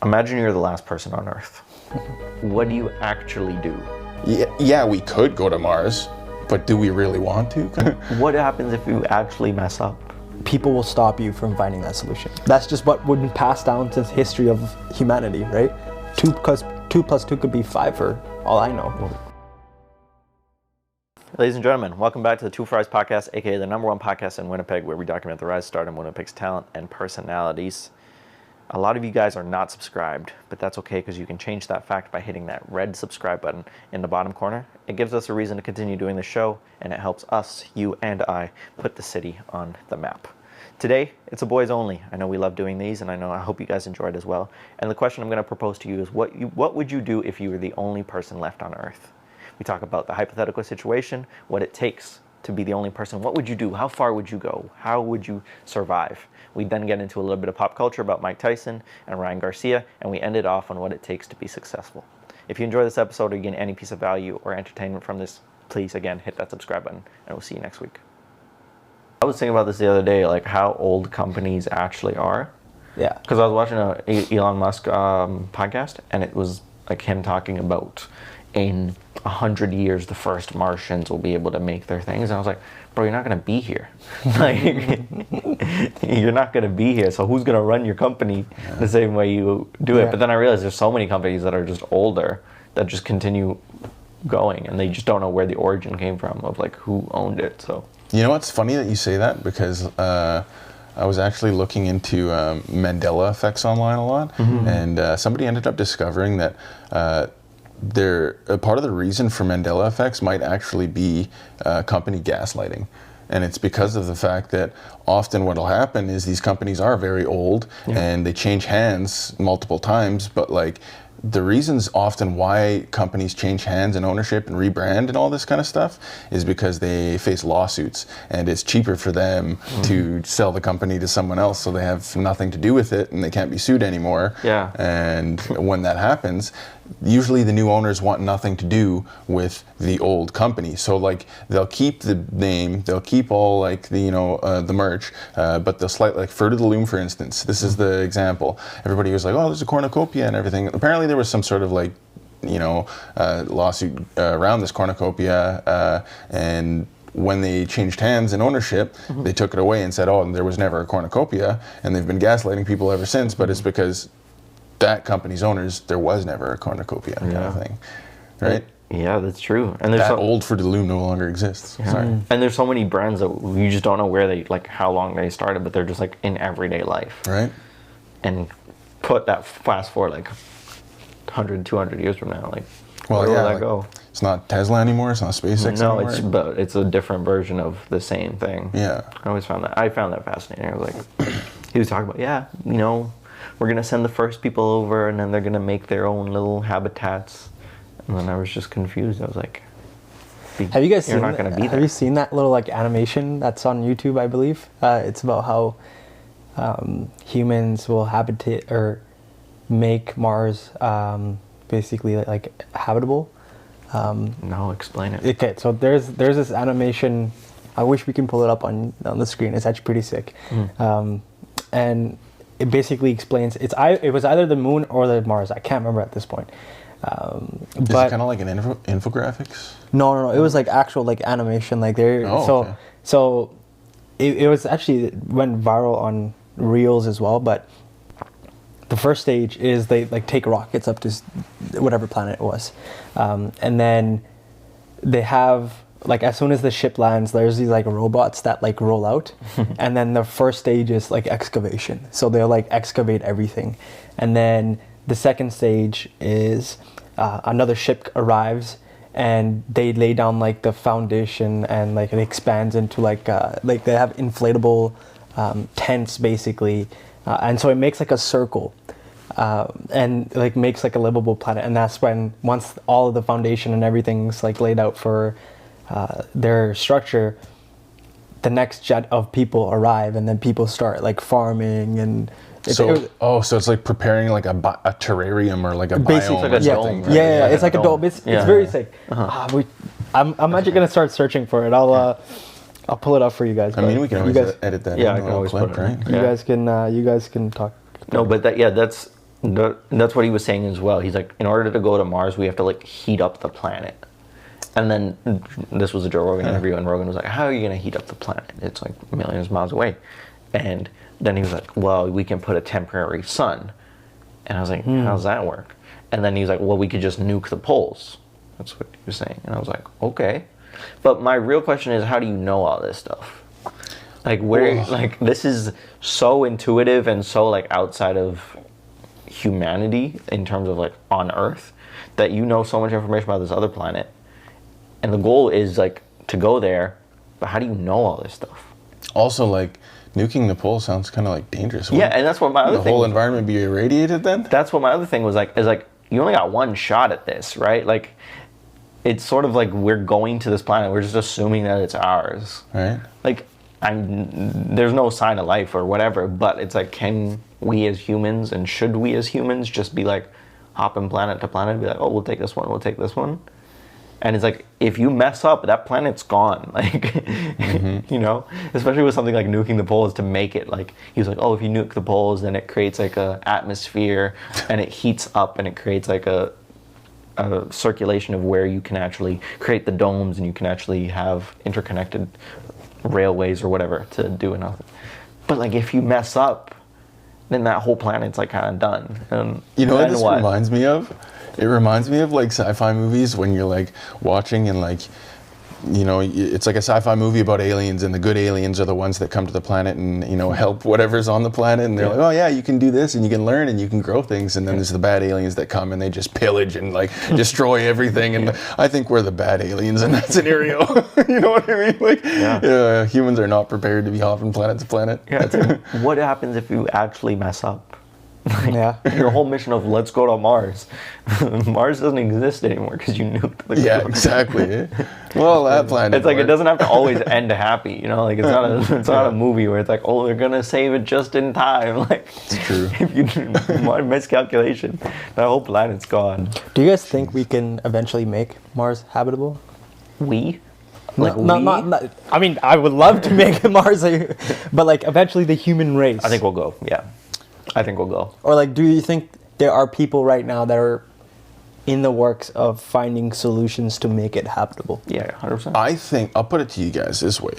Imagine you're the last person on Earth. What do you actually do? Yeah, we could go to Mars, but do we really want to? What happens if you actually mess up? People will stop you from finding that solution. That's just what would be passed down to the history of humanity, right? 2 plus 2 could be 5 for all I know. Ladies and gentlemen, welcome back to the Two Fries Podcast, aka the #1 podcast in Winnipeg, where we document the rise, start, and Winnipeg's talent and personalities. A lot of you guys are not subscribed, but that's okay because you can change that fact by hitting that red subscribe button in the bottom corner. It gives us a reason to continue doing the show, and it helps us, you and I, put the city on the map. Today, it's a boys only. I know we love doing these, and I hope you guys enjoyed as well. And the question I'm going to propose to you is, what would you do if you were the only person left on Earth? We talk about the hypothetical situation, what it takes to be the only person. What would you do? How far would you go? How would you survive? We then get into a little bit of pop culture about Mike Tyson and Ryan Garcia, and we ended off on what it takes to be successful. If you enjoy this episode or you get any piece of value or entertainment from this, please, again, hit that subscribe button, and we'll see you next week. I was thinking about this the other day, like how old companies actually are. Yeah. Because I was watching a Elon Musk podcast, and it was like him talking about in 100 years, the first Martians will be able to make their things. And I was like, bro, you're not going to be here. Like, you're not going to be here. So who's going to run your company the same way you do it? But then I realized there's so many companies that are just older that just continue going, and they just don't know where the origin came from of like who owned it. So You know what's funny that you say that, because I was actually looking into Mandela effects online a lot, and somebody ended up discovering that part of the reason for Mandela effects might actually be company gaslighting. And it's because of the fact that often what will happen is these companies are very old and they change hands multiple times, but like the reasons often why companies change hands and ownership and rebrand and all this kind of stuff is because they face lawsuits, and it's cheaper for them to sell the company to someone else, so they have nothing to do with it and they can't be sued anymore. Yeah. And when that happens, usually the new owners want nothing to do with the old company. So like they'll keep the name, they'll keep all like the the merch, but they'll slightly, like Fruit of the Loom, for instance. This is the example. Everybody was like, oh, there's a cornucopia and everything. Apparently there was some sort of like lawsuit around this cornucopia, and when they changed hands and ownership, they took it away and said, oh, there was never a cornucopia, and they've been gaslighting people ever since. But it's because that company's owners, there was never a cornucopia kind of thing, right? Yeah, that's true. And there's that old Fruit of the Loom no longer exists. Yeah. Sorry. And there's so many brands that you just don't know where they, like how long they started, but they're just like in everyday life. Right. And put that fast forward like 100, 200 years from now, like Well, where yeah, will that like, go? It's not Tesla anymore. It's not SpaceX anymore. But it's a different version of the same thing. Yeah. I found that fascinating. I was like, he was talking about, we're gonna send the first people over, and then they're gonna make their own little habitats. And then I was just confused. I was like, Have you guys you're not gonna be there. Have you seen that little like animation that's on YouTube, I believe? It's about how humans will habitate or make Mars basically like habitable. No, explain it. Okay, so there's this animation. I wish we can pull it up on the screen. It's actually pretty sick. And it basically explains it was either the moon or the Mars. I can't remember at this point. Is it kind of like an infographics? No. It was like actual like animation. Like there. Okay. So it was actually went viral on Reels as well. But the first stage is they like take rockets up to whatever planet it was, and then they have like as soon as the ship lands, there's these like robots that like roll out, and then the first stage is like excavation. So they'll like excavate everything, and then the second stage is another ship arrives and they lay down like the foundation, and like it expands into like they have inflatable tents basically, and so it makes like a circle. And like makes like a livable planet, and that's when once all of the foundation and everything's like laid out for their structure, the next jet of people arrive, and then people start like farming and. So it's like preparing like a terrarium or like a biome like or a something. dome, Right? Yeah, it's like a dome. It's very sick. I'm actually gonna start searching for it. I'll pull it up for you guys. I mean, we can always edit that. Yeah, in I can always clip, put it in. right? You guys can talk. No, but that's That's what he was saying as well. He's like, in order to go to Mars, we have to like heat up the planet. And then this was a Joe Rogan interview, and Rogan was like, how are you going to heat up the planet? It's like millions of miles away. And then he was like, well, we can put a temporary sun. And I was like, how does that work? And then he was like, well, we could just nuke the poles. That's what he was saying. And I was like, okay. But my real question is, how do you know all this stuff? Like, where, like, this is so intuitive and so, like, outside of humanity in terms of, like, on Earth, that you know so much information about this other planet. And the goal is, like, to go there, but how do you know all this stuff? Also, like, nuking the pole sounds kind of, like, dangerous. Yeah, and that's what my other thing... The whole environment be irradiated then? That's what my other thing was, like, is, like, you only got one shot at this, right? Like, it's sort of like we're going to this planet, we're just assuming that it's ours. Right. Like, there's no sign of life or whatever, but it's like, can we as humans, and should we as humans just be like, hopping planet to planet and be like, oh, we'll take this one, we'll take this one? And it's like, if you mess up, that planet's gone. Like, you know, especially with something like nuking the poles to make it like, he was like, oh, if you nuke the poles, then it creates like a atmosphere and it heats up and it creates like a circulation of where you can actually create the domes and you can actually have interconnected railways or whatever to do enough. But like, if you mess up, then that whole planet's like kind of done. And you know what this reminds me of? It reminds me of like sci-fi movies when you're like watching and like, you know, it's like a sci-fi movie about aliens, and the good aliens are the ones that come to the planet and, you know, help whatever's on the planet, and they're like, oh yeah, you can do this and you can learn and you can grow things, and then there's the bad aliens that come and they just pillage and like destroy everything, and I think we're the bad aliens in that scenario. You know what I mean? Like, humans are not prepared to be hopping planet to planet. Yeah, it's like, what happens if you actually mess up? Like, your whole mission of let's go to Mars. Mars doesn't exist anymore because you nuked the Yeah, exactly. Well, that planet. It's like, it doesn't have to always end happy, you know? Like, it's not a movie where it's like, oh, they're gonna save it just in time. Like, it's true. If you do one miscalculation, that whole planet's gone. Do you guys think we can eventually make Mars habitable? We? Like, not, I mean, I would love to make Mars, but like eventually the human race. I think we'll go. Yeah. I think we'll go. Or like, do you think there are people right now that are in the works of finding solutions to make it habitable? Yeah, 100%. I think, I'll put it to you guys this way.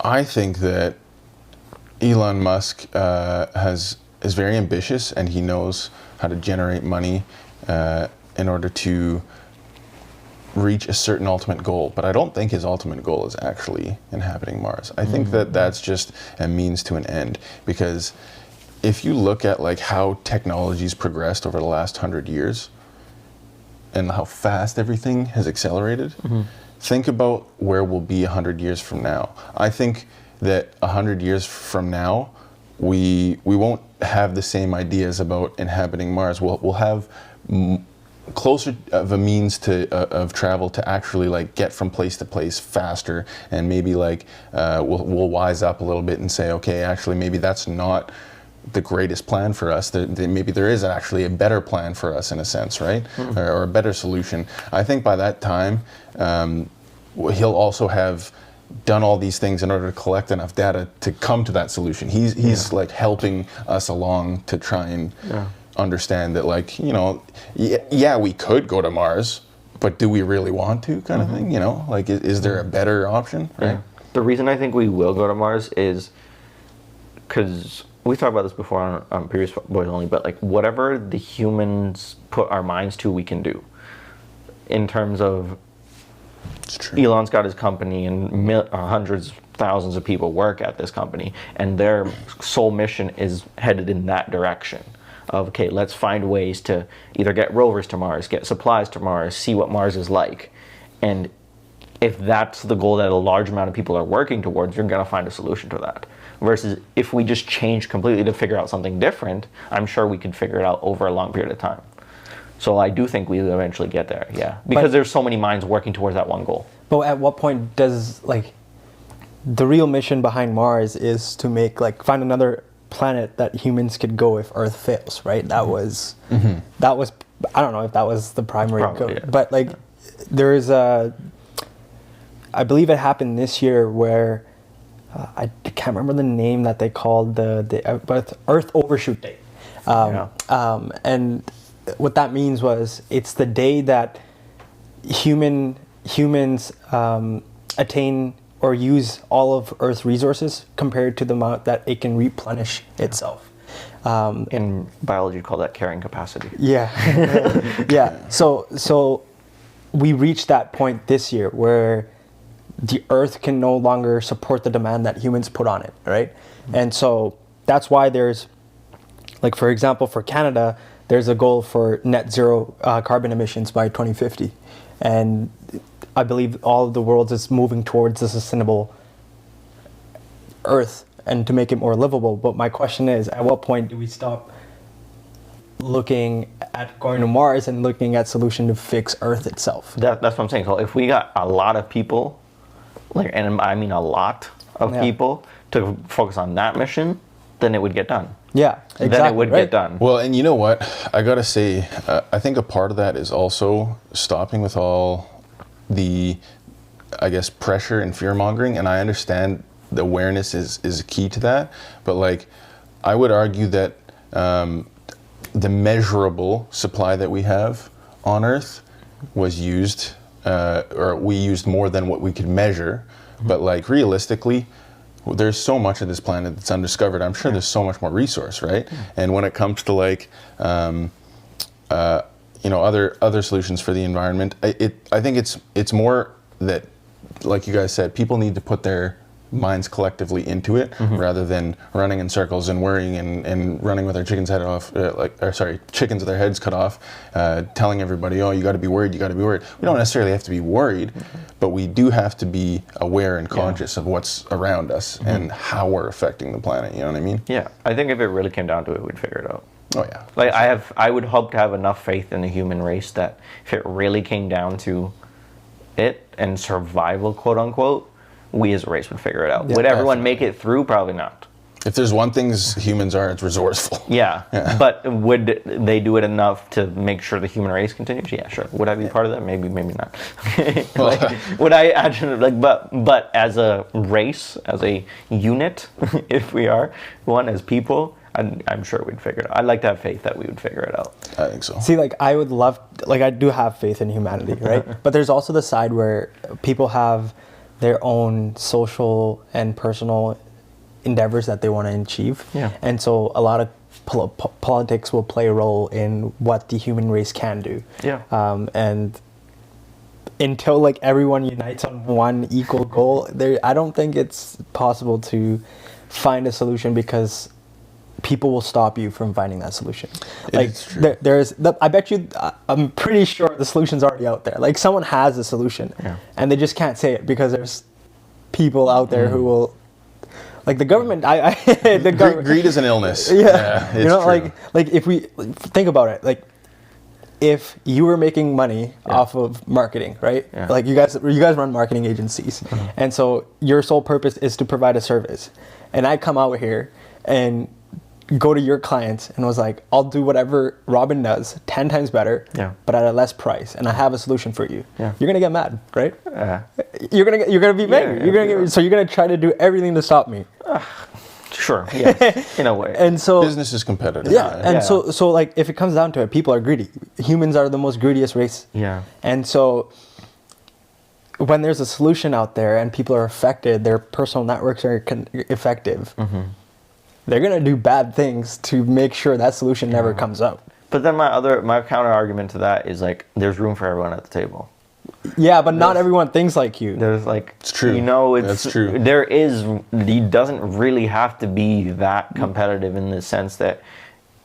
I think that Elon Musk is very ambitious, and he knows how to generate money in order to reach a certain ultimate goal. But I don't think his ultimate goal is actually inhabiting Mars. I think that that's just a means to an end, because if you look at like how technology's progressed over the last 100 years and how fast everything has accelerated, think about where we'll be 100 years from now. I think that 100 years from now, we won't have the same ideas about inhabiting Mars. We'll have closer of a means of travel to actually like get from place to place faster, and maybe like we'll wise up a little bit and say, okay, actually maybe that's not the greatest plan for us. Maybe there is actually a better plan for us in a sense, right? Or a better solution. I think by that time, he'll also have done all these things in order to collect enough data to come to that solution. He's like helping us along to try and understand that, like, you know, yeah, we could go to Mars, but do we really want to, kind of thing, you know? Like, is there a better option, right? Yeah. The reason I think we will go to Mars is because we talked about this before on previous Boys Only, but like, whatever the humans put our minds to, we can do. In terms of, it's true. Elon's got his company, and hundreds, thousands of people work at this company, and their sole mission is headed in that direction. Of, okay, let's find ways to either get rovers to Mars, get supplies to Mars, see what Mars is like. And if that's the goal that a large amount of people are working towards, you're going to find a solution to that. Versus if we just change completely to figure out something different, I'm sure we could figure it out over a long period of time. So I do think we'll eventually get there, yeah. Because there's so many minds working towards that one goal. But at what point does, like, the real mission behind Mars is to make, like, find another planet that humans could go if Earth fails, right? That was, I don't know if that was the primary goal. Yeah. But, like, there's I believe it happened this year where, I can't remember the name that they called the Earth Overshoot Day. And what that means was it's the day that humans attain or use all of Earth's resources compared to the amount that it can replenish itself. In biology, you call that carrying capacity. Yeah. Yeah. So we reached that point this year where the Earth can no longer support the demand that humans put on it, right? And so that's why there's, like, for example, for Canada, there's a goal for net zero carbon emissions by 2050. And I believe all of the world is moving towards a sustainable Earth and to make it more livable. But my question is, at what point do we stop looking at going to Mars and looking at solution to fix Earth itself? That's what I'm saying. So if we got a lot of people, like, and I mean a lot of people, to focus on that mission, then it would get done. Yeah, exactly. Then it would get done. Well, and you know what? I gotta say, I think a part of that is also stopping with all the, I guess, pressure and fear mongering. And I understand the awareness is key to that. But, like, I would argue that the measurable supply that we have on Earth was used, or we used more than what we could measure. But, like, realistically, there's so much of this planet that's undiscovered. I'm sure there's so much more resource, right? And when it comes to, like, other solutions for the environment, I think it's more that, like you guys said, people need to put their minds collectively into it rather than running in circles and worrying and running with our chickens with their heads cut off, telling everybody, oh, you got to be worried, you got to be worried. We don't necessarily have to be worried, but we do have to be aware and conscious of what's around us and how we're affecting the planet. You know what I mean? Yeah, I think if it really came down to it, we'd figure it out. Oh yeah. Like, I would hope to have enough faith in the human race that if it really came down to it and survival, quote unquote, we as a race would figure it out. Yeah, would everyone make it through? Probably not. If there's one thing humans are, it's resourceful. Yeah. But would they do it enough to make sure the human race continues? Yeah, sure. Would I be part of that? Maybe, maybe not. Would I actually, but as a race, as a unit, if we are one as people, I'm sure we'd figure it out. I'd like to have faith that we would figure it out. I think so. See, like, I would love, like, I do have faith in humanity, right? But there's also the side where people have their own social and personal endeavors that they want to achieve. Yeah. And so a lot of politics will play a role in what the human race can do. Yeah. And until, like, everyone unites on one equal goal, I don't think it's possible to find a solution, because people will stop you from finding that solution. Like, I bet you, I'm pretty sure the solution's already out there. Like, someone has a solution, and they just can't say it because there's people out there who will, like, the government. The government. Greed is an illness. Yeah, it's true. like if we think about it, like, if you were making money off of marketing, right? Yeah. Like, you guys run marketing agencies, and so your sole purpose is to provide a service, and I come out here and go to your clients and was like, I'll do whatever Robin does 10 times better, but at a less price, and I have a solution for you. Yeah. You're gonna get mad, right? You're gonna be mad. So you're gonna try to do everything to stop me. Sure. Yes. In a way. And so business is competitive. Yeah. And so like, if it comes down to it, people are greedy. Humans are the most greediest race. Yeah. And so when there's a solution out there and people are affected, their personal networks are effective. They're gonna do bad things to make sure that solution never comes out. But then my counter argument to that is, like, there's room for everyone at the table. Yeah, but not everyone thinks like you. There's, like, it's true. You know, that's true. It doesn't really have to be that competitive in the sense that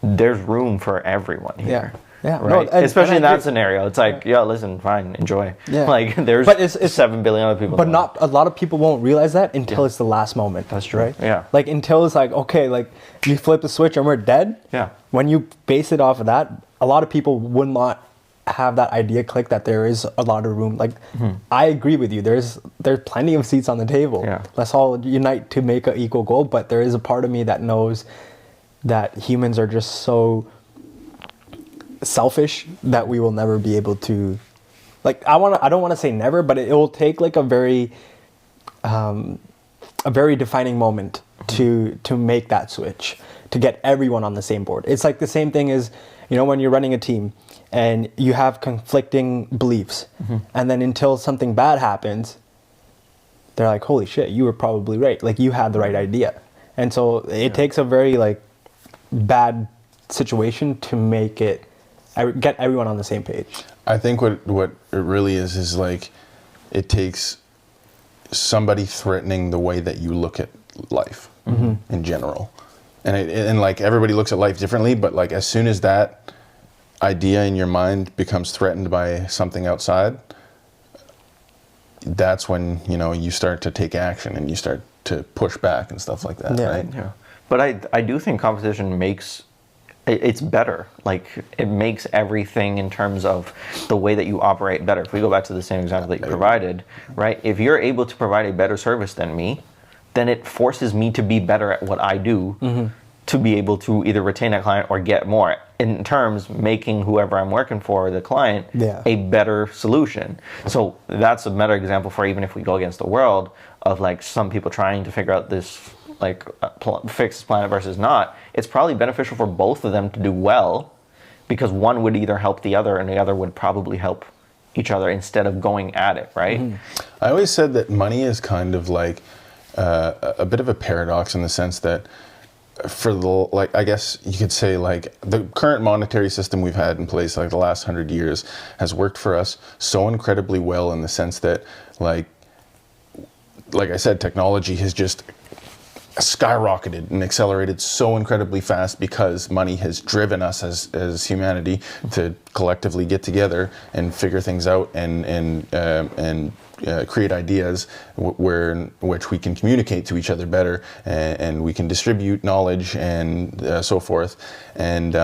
there's room for everyone here. Yeah, right. No, especially in that scenario, it's like, listen, fine, enjoy. Yeah. Like, there's 7 billion other people. But not a lot of people won't realize that until it's the last moment. That's true. Right? Yeah. Like, until it's like, okay, like, you flip the switch and we're dead. Yeah. When you base it off of that, a lot of people would not have that idea click that there is a lot of room. Like, I agree with you. There's plenty of seats on the table. Yeah. Let's all unite to make an equal goal. But there is a part of me that knows that humans are just so selfish that we will never be able to, like, I don't want to say never, but it will take, like, a very defining moment to make that switch, to get everyone on the same board. It's like the same thing as, you know, when you're running a team and you have conflicting beliefs, and then until something bad happens, they're like, holy shit, you were probably right. Like, you had the right idea. And so it takes a very like bad situation to make it, get everyone on the same page. I think what it really is like, it takes somebody threatening the way that you look at life in general. And like, everybody looks at life differently, but like, as soon as that idea in your mind becomes threatened by something outside, that's when, you know, you start to take action and you start to push back and stuff like that, right? Yeah. But I do think competition makes it's better. Like, it makes everything in terms of the way that you operate better. If we go back to the same example that you provided, right? If you're able to provide a better service than me, then it forces me to be better at what I do to be able to either retain a client or get more. In terms, making whoever I'm working for, the client, a better solution. So that's a better example for, even if we go against the world, of like some people trying to figure out this, like, fix this planet versus not. It's probably beneficial for both of them to do well, because one would either help the other and the other would probably help each other instead of going at it, right? I always said that money is kind of like a bit of a paradox, in the sense that, for the, like, I guess you could say, like, the current monetary system we've had in place, like the last 100 years, has worked for us so incredibly well, in the sense that, like I said, technology has just skyrocketed and accelerated so incredibly fast, because money has driven us as humanity to collectively get together and figure things out and create ideas which we can communicate to each other better, and we can distribute knowledge and so forth. And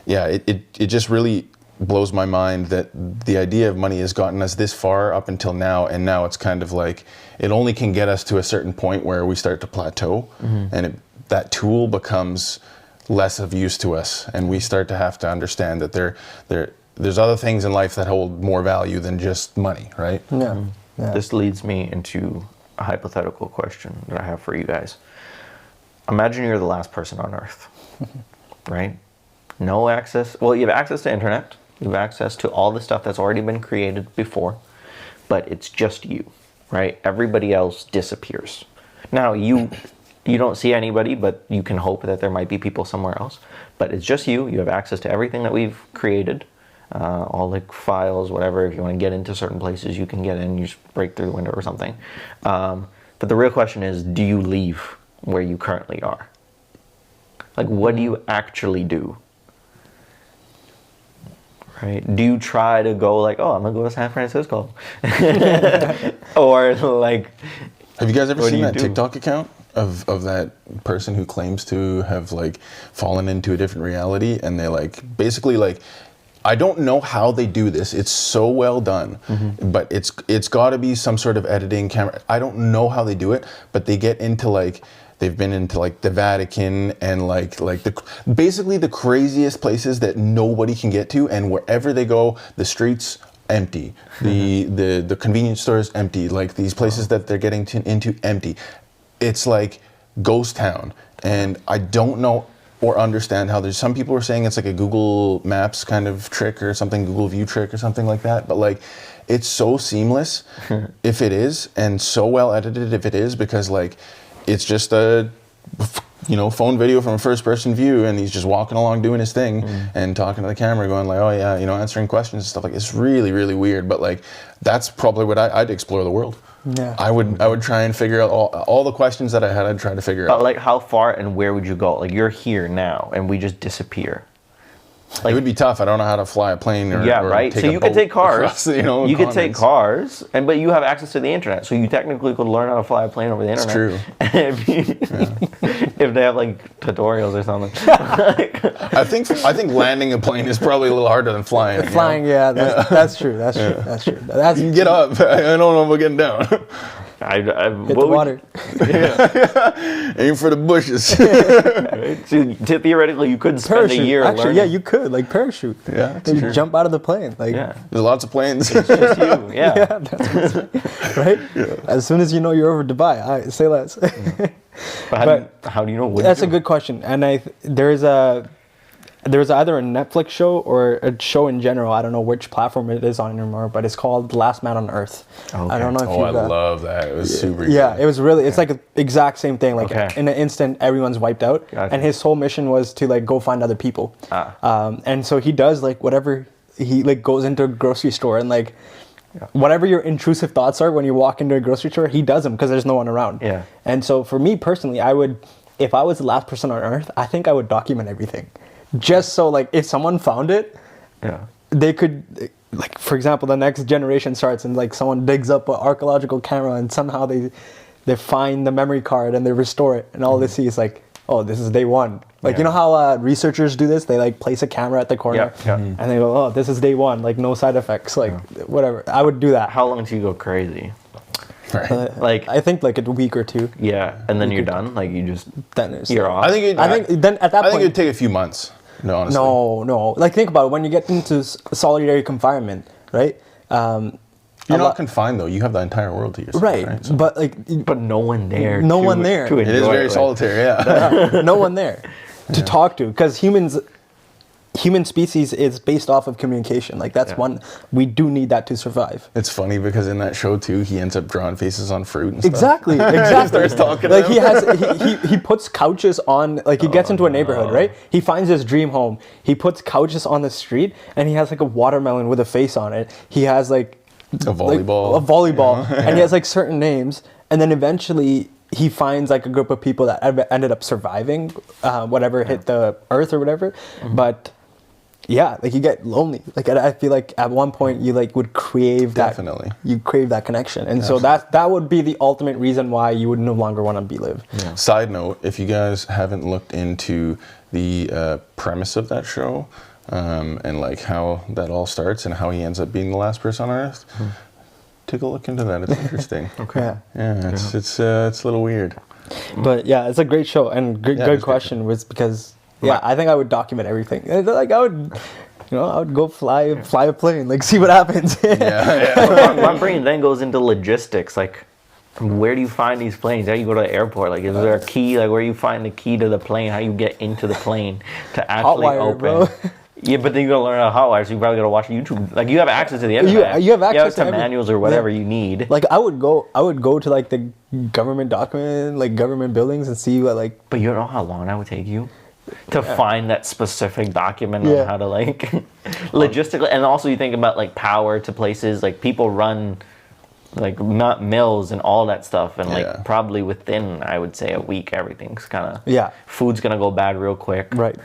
it just really blows my mind that the idea of money has gotten us this far up until now, and now it's kind of like, it only can get us to a certain point where we start to plateau, and that tool becomes less of use to us, and we start to have to understand that there's other things in life that hold more value than just money, right? Yeah. This leads me into a hypothetical question that I have for you guys. Imagine you're the last person on Earth, right? No access. Well, you have access to internet. You have access to all the stuff that's already been created before, but it's just you, right? Everybody else disappears. Now, you don't see anybody, but you can hope that there might be people somewhere else. But it's just you. You have access to everything that we've created, all the files, whatever. If you want to get into certain places, you can get in. You just break through the window or something. But the real question is, do you leave where you currently are? Like, what do you actually do? Right? Do you try to go like, oh, I'm gonna go to San Francisco, or like? Have you guys ever seen that TikTok account of that person who claims to have like fallen into a different reality, and they like basically like, I don't know how they do this. It's so well done, but it's got to be some sort of editing camera. I don't know how they do it, but they get into like. They've been into like the Vatican and like basically the craziest places that nobody can get to, and wherever they go, the streets empty, the convenience stores empty, like these places that they're getting into empty. It's like ghost town, and I don't know or understand how. There's some people are saying it's like a Google Maps kind of trick or something, Google View trick or something like that, but like it's so seamless if it is, and so well edited if it is, because like it's just a, phone video from a first person view, and he's just walking along doing his thing and talking to the camera going like, oh yeah, answering questions and stuff like it's really, really weird. But like, that's probably what I'd explore the world. Yeah. I would try and figure out all the questions that I had, I'd try to figure out. But like, how far and where would you go? Like, you're here now and we just disappear. Like, it would be tough. I don't know how to fly a plane or right. Take so you could take cars. Across, you could take cars, but you have access to the internet, so you technically could learn how to fly a plane over the internet. It's true. If they have like tutorials or something. I think landing a plane is probably a little harder than flying. Flying, that's true. That's true. That's true. You can get up. I don't know if we're getting down. I Hit the water. Aim for the bushes. So theoretically, you could spend a year Actually, learning. yeah, you could like parachute. Yeah, that's You true. jump out of the plane. Like, Yeah, There's lots of planes. it's just you. Yeah. yeah, that's what's right. As soon as you know you're over Dubai, all right, say less. But how do you know what That's to a do? good question, and there's either a Netflix show or a show in general. I don't know which platform it is on anymore, but it's called Last Man on Earth. Okay. I don't know if Oh, I you've love that. It was super Yeah, good. it was really. It's like the exact same thing. Like Okay. in an instant, everyone's wiped out, Gotcha. and his whole mission was to like go find other people. Ah. And so he does like whatever he like goes into a grocery store and like whatever your intrusive thoughts are when you walk into a grocery store, he does them because there's no one around. Yeah. And so for me personally, I would, if I was the last person on Earth, I think I would document everything, just so like if someone found it, Yeah. they could, like for example, the next generation starts and like someone digs up an archaeological camera and somehow they find the memory card and they restore it, and all they see is like, oh, this is day one. Like, you know how researchers do this? They like place a camera at the corner Yeah. and they go, oh, this is day one, like no side effects, like whatever. I would do that. How long till you go crazy? Right. Like, I think like a week or two. yeah, and then you're done. Like you just Then it's you're off. I think then at that I think point, it'd take a few months. No, honestly. no. Like think about it. When you get into solitary confinement, right? You're not confined though. You have the entire world to yourself. Right, Right. So but like but no one there. No to- one there. To it is enjoy very like- solitary. Yeah. no one there to talk to, because human species is based off of communication. Like that's Yeah. one, we do need that to survive. It's funny because in that show too, he ends up drawing faces on fruit and stuff. Exactly. Starts talking to Like them. he puts couches on, like he gets into a neighborhood, right? He finds his dream home. He puts couches on the street and he has like a watermelon with a face on it. He has like A volleyball. a volleyball, and he has like certain names, and then eventually he finds like a group of people that ended up surviving whatever hit the earth or whatever. But yeah, like you get lonely. Like I feel like at one point you like would crave that. Definitely. You crave that connection, and so that would be the ultimate reason why you would no longer want to be live. Side note, if you guys haven't looked into the premise of that show, and like how that all starts and how he ends up being the last person on Earth, take a look into that. It's interesting. Okay. Yeah, it's a little weird. But yeah, it's a great show, and Yeah, good it's a great question was because I think I would document everything. Like I would, I would go fly a plane, like see what happens. Yeah. my brain then goes into logistics, like where do you find these planes? How do you go to the airport? Like, is there a key? Like, where do you find the key to the plane? How do you get into the plane to actually Hotwire, open? bro. Yeah, but then you gotta learn how to hotwire, so you probably gotta watch YouTube. Like, you have access to the internet. you have access to everything. manuals or whatever you need. Like I would go to like the government document, like government buildings, and see what like. But you don't know how long that would take you to find that specific document Yeah. on how to like logistically, and also you think about like power to places, like people run like mills and all that stuff, and like Yeah. probably within, I would say, a week everything's kind of food's gonna go bad real quick. Right.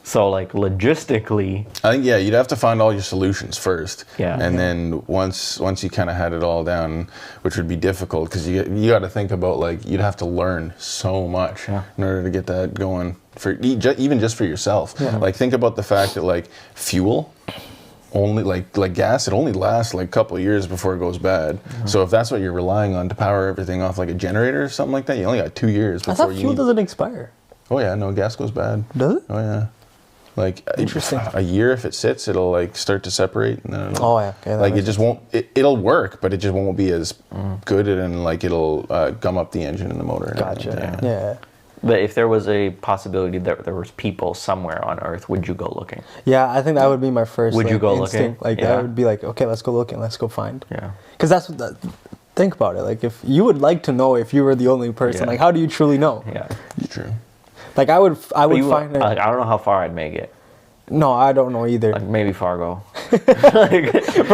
So like logistically, I think you'd have to find all your solutions first. Yeah. And then once you kind of had it all down, which would be difficult because you got to think about like you'd have to learn so much in order to get that going for even just for yourself. Yeah. Like think about the fact that like fuel only like gas, it only lasts like a couple of years before it goes bad. So if that's what you're relying on to power everything off like a generator or something like that, you only got 2 years I before thought you fuel need. doesn't expire. Oh yeah, no, gas goes bad. Does it? Oh yeah. Like Interesting. a year if it sits, it'll like start to separate, and then it'll, Oh yeah. Okay, that like it makes just won't. It'll work, but it just won't be as good, and like it'll gum up the engine and the motor. And Gotcha. everything. Yeah. but if there was a possibility that there was people somewhere on Earth, would you go looking? Yeah, I think that would be my first. Would you like, go instinct. looking? Like Yeah. that would be like, okay, let's go looking, let's go find. Yeah. Because that's what. Think about it. Like if you would like to know if you were the only person, Yeah. like how do you truly know? Yeah. It's true. Like I would But find it. like, I don't know how far I'd make it. No, I don't know either. Like maybe Fargo. Bro,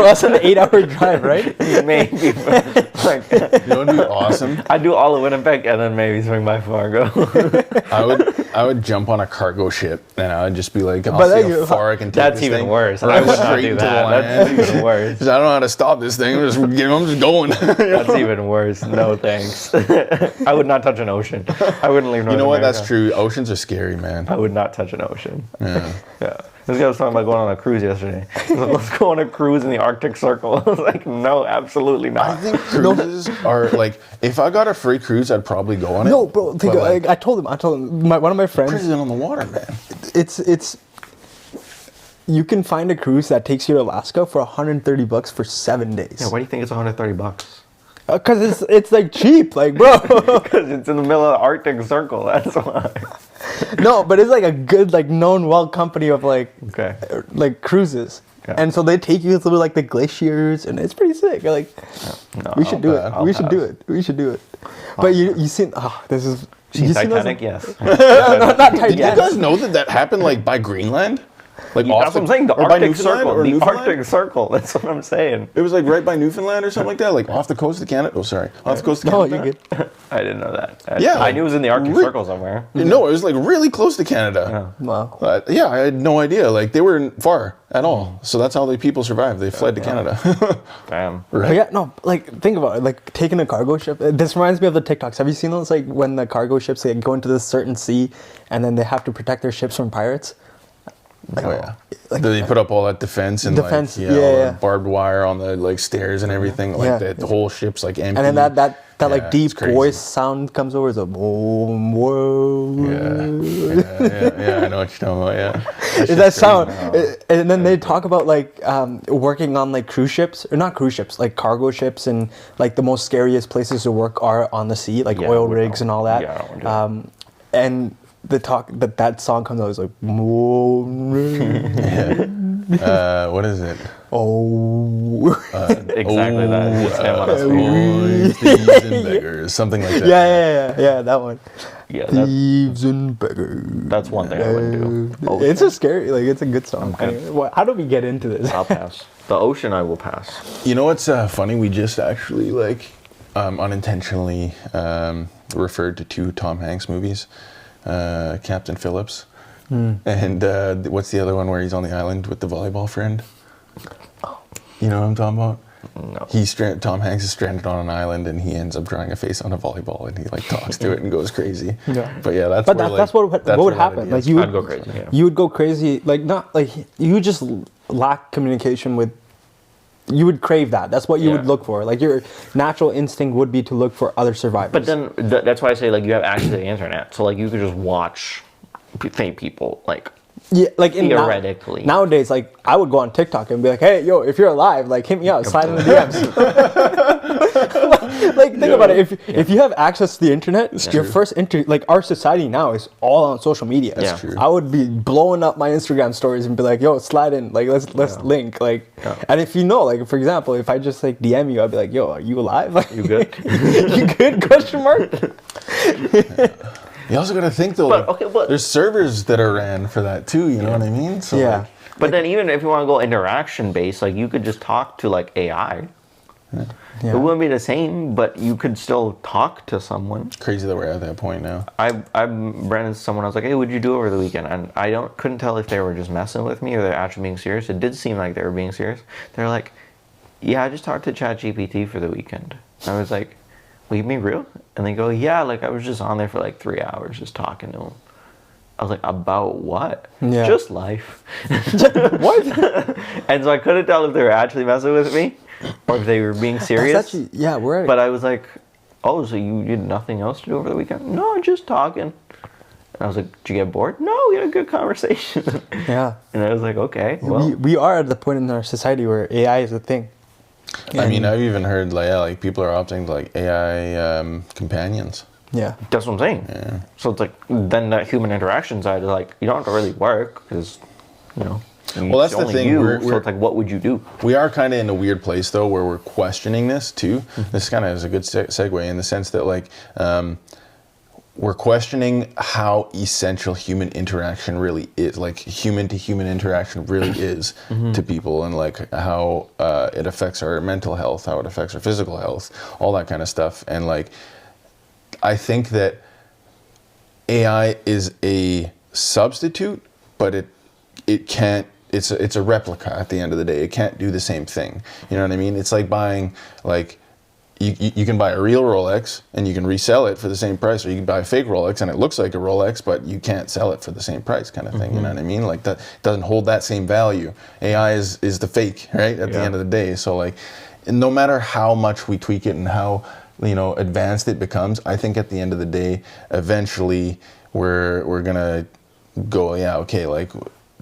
that's an 8-hour drive, right? Maybe. Like, You know what'd be awesome? I'd do all of Winnipeg and then maybe swing by Fargo. I would jump on a cargo ship and I would just be like, I'll But see then how far I can take That's this even thing. worse. Right I would not straight do into the that. That's land. even worse. 'Cause I don't know how to stop this thing. I'm just going. That's even worse. No thanks. I would not touch an ocean. I wouldn't leave North You know what? America. That's true. Oceans are scary, man. I would not touch an ocean. Yeah. Yeah. This guy was talking about going on a cruise yesterday. He was like, let's go on a cruise in the Arctic Circle. I was like, no, absolutely I not. think cruises are like, if I got a free cruise, I'd probably go on it. No, bro. But, like, I told him. One of my friends. president on the water, man. It's. You can find a cruise that takes you to Alaska for $130 for 7 days. Yeah, why do you think it's $130? Because it's like cheap, like bro. Because it's in the middle of the Arctic Circle. That's why. No, but it's like a good, like known well company of like Okay. like cruises. Yeah. And so they take you through like the glaciers, and it's pretty sick. Like, No, we should do it. I'll We should pass. do it. We should do it. But you seen? Oh, this is. Seen you seen those- Titanic? Yes. No, not Did you Titanic. guys know that happened like by Greenland? Like That's what I'm saying. The or by Arctic Newfoundland Circle. or The Newfoundland? Arctic Circle. That's what I'm saying. It was like right by Newfoundland or something like that, like off the coast of Canada. Oh, sorry, off the coast of No, Canada. you're good. I didn't know that. Yeah, I knew it was in the Arctic re- Circle somewhere. No, it was like really close to Canada. Wow. Yeah, I had no idea. Like they weren't far at all. So that's how the people survived. They fled to Canada. Damn. But yeah, no, like think about it. Like taking a cargo ship. This reminds me of the TikToks. Have you seen those? Like when the cargo ships they go into this certain sea, and then they have to protect their ships from pirates. Oh yeah. Like- They put up all that defense and Defense, like yeah, all yeah. the barbed wire on the like stairs and everything. Like Yeah. the whole ship's like empty. And then that Yeah, like it's deep crazy. voice sound comes over. It's a whoa. Yeah, I know what you're talking about. Yeah. Is that sound? And then they talk about like working on like cruise ships, or not cruise ships, like cargo ships, and like the most scariest places to work are on the sea, like Yeah, oil we rigs don't- and all that. yeah, I don't wanna do that. And the talk that song comes out is like, whoa, What is it? oh, Exactly that. It's him on a screen. Boys, thieves, and beggars, something like that. yeah, that one. Yeah, Thieves and beggars. that's one thing I wouldn't do. Oh, It's a scary, like it's a good song. Okay. Anyway, how do we get into this? I'll pass. The ocean, I will pass. You know what's funny? We just actually like unintentionally referred to two Tom Hanks movies, Captain Phillips, and what's the other one where he's on the island with the volleyball friend? You know what I'm talking about? No. Tom Hanks is stranded on an island and he ends up drawing a face on a volleyball and he like talks to it and goes crazy. Yeah. But yeah, that's But where, that's what that's would where that happen. idea Like is. you would I'd go crazy. Yeah. You would go crazy. Like not like you would just lack communication with. You would crave that. That's what you would Yeah. look for. Like your natural instinct would be to look for other survivors. But then that's why I say like you have access to the internet, so like you could just watch fake people like yeah, like theoretically. nowadays, like I would go on TikTok and be like, "Hey, yo, if you're alive, like hit me up, slide in the DMs." Like think about it. If you have access to the internet, your first like our society now is all on social media. That's true. I would be blowing up my Instagram stories and be like, "Yo, slide in, like let's link." Like, and if you know, like for example, if I just like DM you, I'd be like, "Yo, are you alive? Like, You good? you good?" Question mark. You also got to think though, But, like, okay, but- there's servers that are ran for that too. You know what I mean? So Yeah. like, But then even if you want to go interaction based, like you could just talk to like AI. Yeah. It wouldn't be the same, but you could still talk to someone. crazy that we're at that point now. I ran into someone. I was like, "Hey, what'd you do over the weekend?" And I couldn't tell if they were just messing with me or they're actually being serious. It did seem like they were being serious. They're like, "Yeah, I just talked to ChatGPT for the weekend." I was like, "Will you be real?" And they go, "Yeah, like I was just on there for like 3 hours just talking to him." I was like, "About what?" Yeah. Just life. What? And so I couldn't tell if they were actually messing with me or if they were being serious. That's actually, yeah, we're. But I was like, "Oh, so you did nothing else to do over the weekend?" "No, just talking." And I was like, "Did you get bored?" "No, we had a good conversation." yeah. And I was like, "Okay, well." We are at the point in our society where AI is a thing. I mean, I've even heard like people are opting to like AI companions. Yeah. That's what I'm saying. Yeah. So it's like, then that human interaction side is like, you don't have to really work because, you know. Well, that's it's the only thing, You, we're- so it's like, what would you do? We are kind of in a weird place though, where we're questioning this too. This kind of is a good segue in the sense that like we're questioning how essential human interaction really is, like human to human interaction really is to people, and like how it affects our mental health, how it affects our physical health, all that kind of stuff. And like, I think that AI is a substitute, but it can't. It's a replica at the end of the day. It can't do the same thing. You know what I mean? It's like buying like you can buy a real Rolex and you can resell it for the same price, or you can buy a fake Rolex and it looks like a Rolex, but you can't sell it for the same price, kind of thing. You know what I mean? Like, that doesn't hold that same value. AI is the fake, right? At the end of the day. So like, no matter how much we tweak it and how, you know, advanced it becomes, I think at the end of the day, eventually we're gonna go, yeah, okay, like,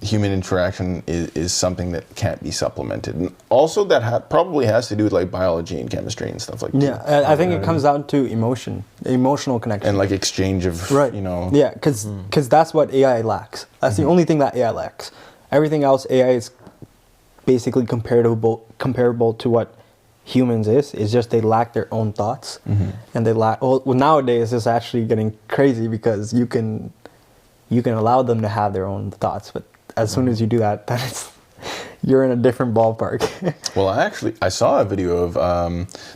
human interaction is something that can't be supplemented. And also that probably has to do with like biology and chemistry and stuff like that. Yeah, I think it comes down to emotional connection. And like exchange of, you know. Yeah, because that's what AI lacks. That's the only thing that AI lacks. Everything else, AI is basically comparable to what humans is. It's just they lack their own thoughts. And they lack, well, nowadays it's actually getting crazy because you can allow them to have their own thoughts, but as soon as you do that, then you're in a different ballpark. Well, I saw a video of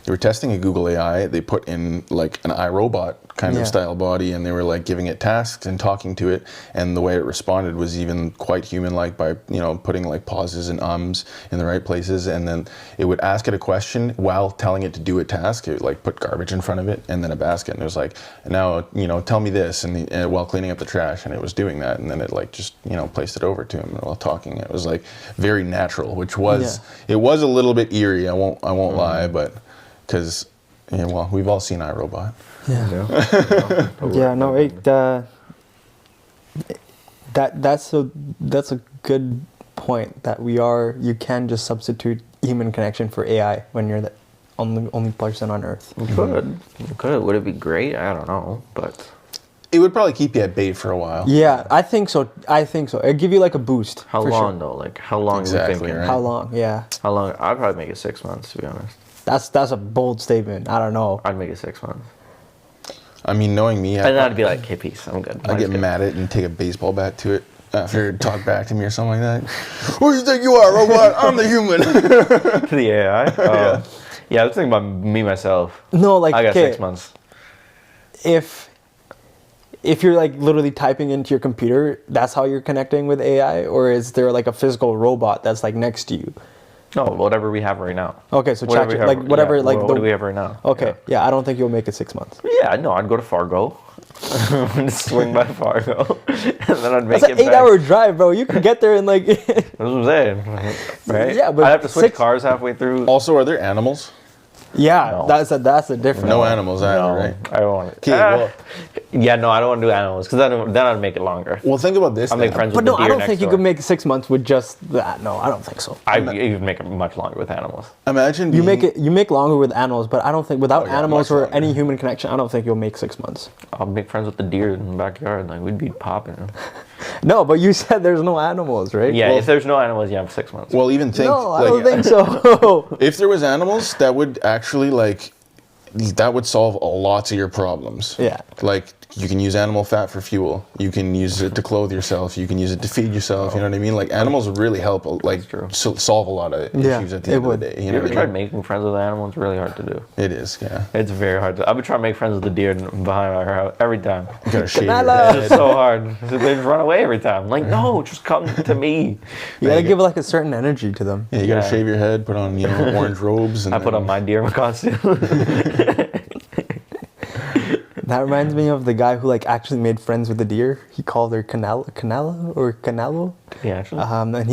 they were testing a Google AI. They put in like an iRobot kind of style body, and they were like giving it tasks and talking to it, and the way it responded was even quite human-like by, you know, putting like pauses and ums in the right places, and then it would ask it a question while telling it to do a task. It would like put garbage in front of it and then a basket, and it was like, now, you know, tell me this, and while cleaning up the trash, and it was doing that, and then it like just, you know, placed it over to him while talking. It was like very natural, which was it was a little bit eerie. I won't lie, but because well, we've all seen iRobot. That's a good point, that you can just substitute human connection for AI when you're the only person on Earth. You could. Would it be great? I don't know, but it would probably keep you at bay for a while. Yeah, I think so. It'd give you like a boost. How long though? Like, how long are we thinking? Right? How long? Yeah. How long? I'd probably make it 6 months, to be honest. That's a bold statement. I don't know. I'd make it 6 months. I mean, knowing me, And I'd be like, okay, peace, I'm good. I'd get mad at it and take a baseball bat to it after it talk back to me or something like that. Who do you think you are, robot? I'm the human. To the AI? Yeah, I was thinking about me, myself. No, like, I got 6 months. If you're like literally typing into your computer, that's how you're connecting with AI? Or is there like a physical robot that's like next to you? No, whatever we have right now. Okay, so whatever what do we have right now? Okay, yeah, I don't think you'll make it 6 months. Yeah, no, I'd go to Fargo. Just swing by Fargo. And then I'd make That's it an 8-hour drive, bro. You can get there in like... That's what I'm saying. Right? Yeah, but I'd have to switch cars halfway through. Also, are there animals? Yeah, No. that's a different... No animals either, No, right? I don't want it. Okay, well, Yeah, no, I don't want to do animals, because then I'd make it longer. well, think about this. I'll make friends But with the no, deer I don't next think you door. could make 6 months with just that. No, I don't think so. I'd even make it much longer with animals. Imagine You being, make longer with animals, but I don't think without animals much or longer. any human connection, I don't think you'll make 6 months. I'll make friends with the deer in the backyard. Like, we'd be popping. No, but you said there's no animals, right? Yeah, Well- if there's no animals, you have 6 months. Well, even think. No, I like, don't think so. If there was animals, that would actually that would solve lots of your problems. Yeah. Like, you can use animal fat for fuel. You can use it to clothe yourself. You can use it to feed yourself. You know what I mean? Like, animals would really help, like, true. solve a lot of Yeah, issues at the it end of would. the day. You You know ever what I tried mean? making friends with animals? It's really hard to do. It is, yeah. It's very hard to. I've been trying to make friends with the deer behind my house every time. You gotta shave your Canala. head. It's so hard. They just run away every time. I'm like, no, just come to me. You gotta give like a certain energy to them. Yeah, you gotta Yeah. shave your head, put on, orange robes. And I put on my deer costume. That reminds me of the guy who like actually made friends with the deer. He called her Canalo. Yeah, actually. And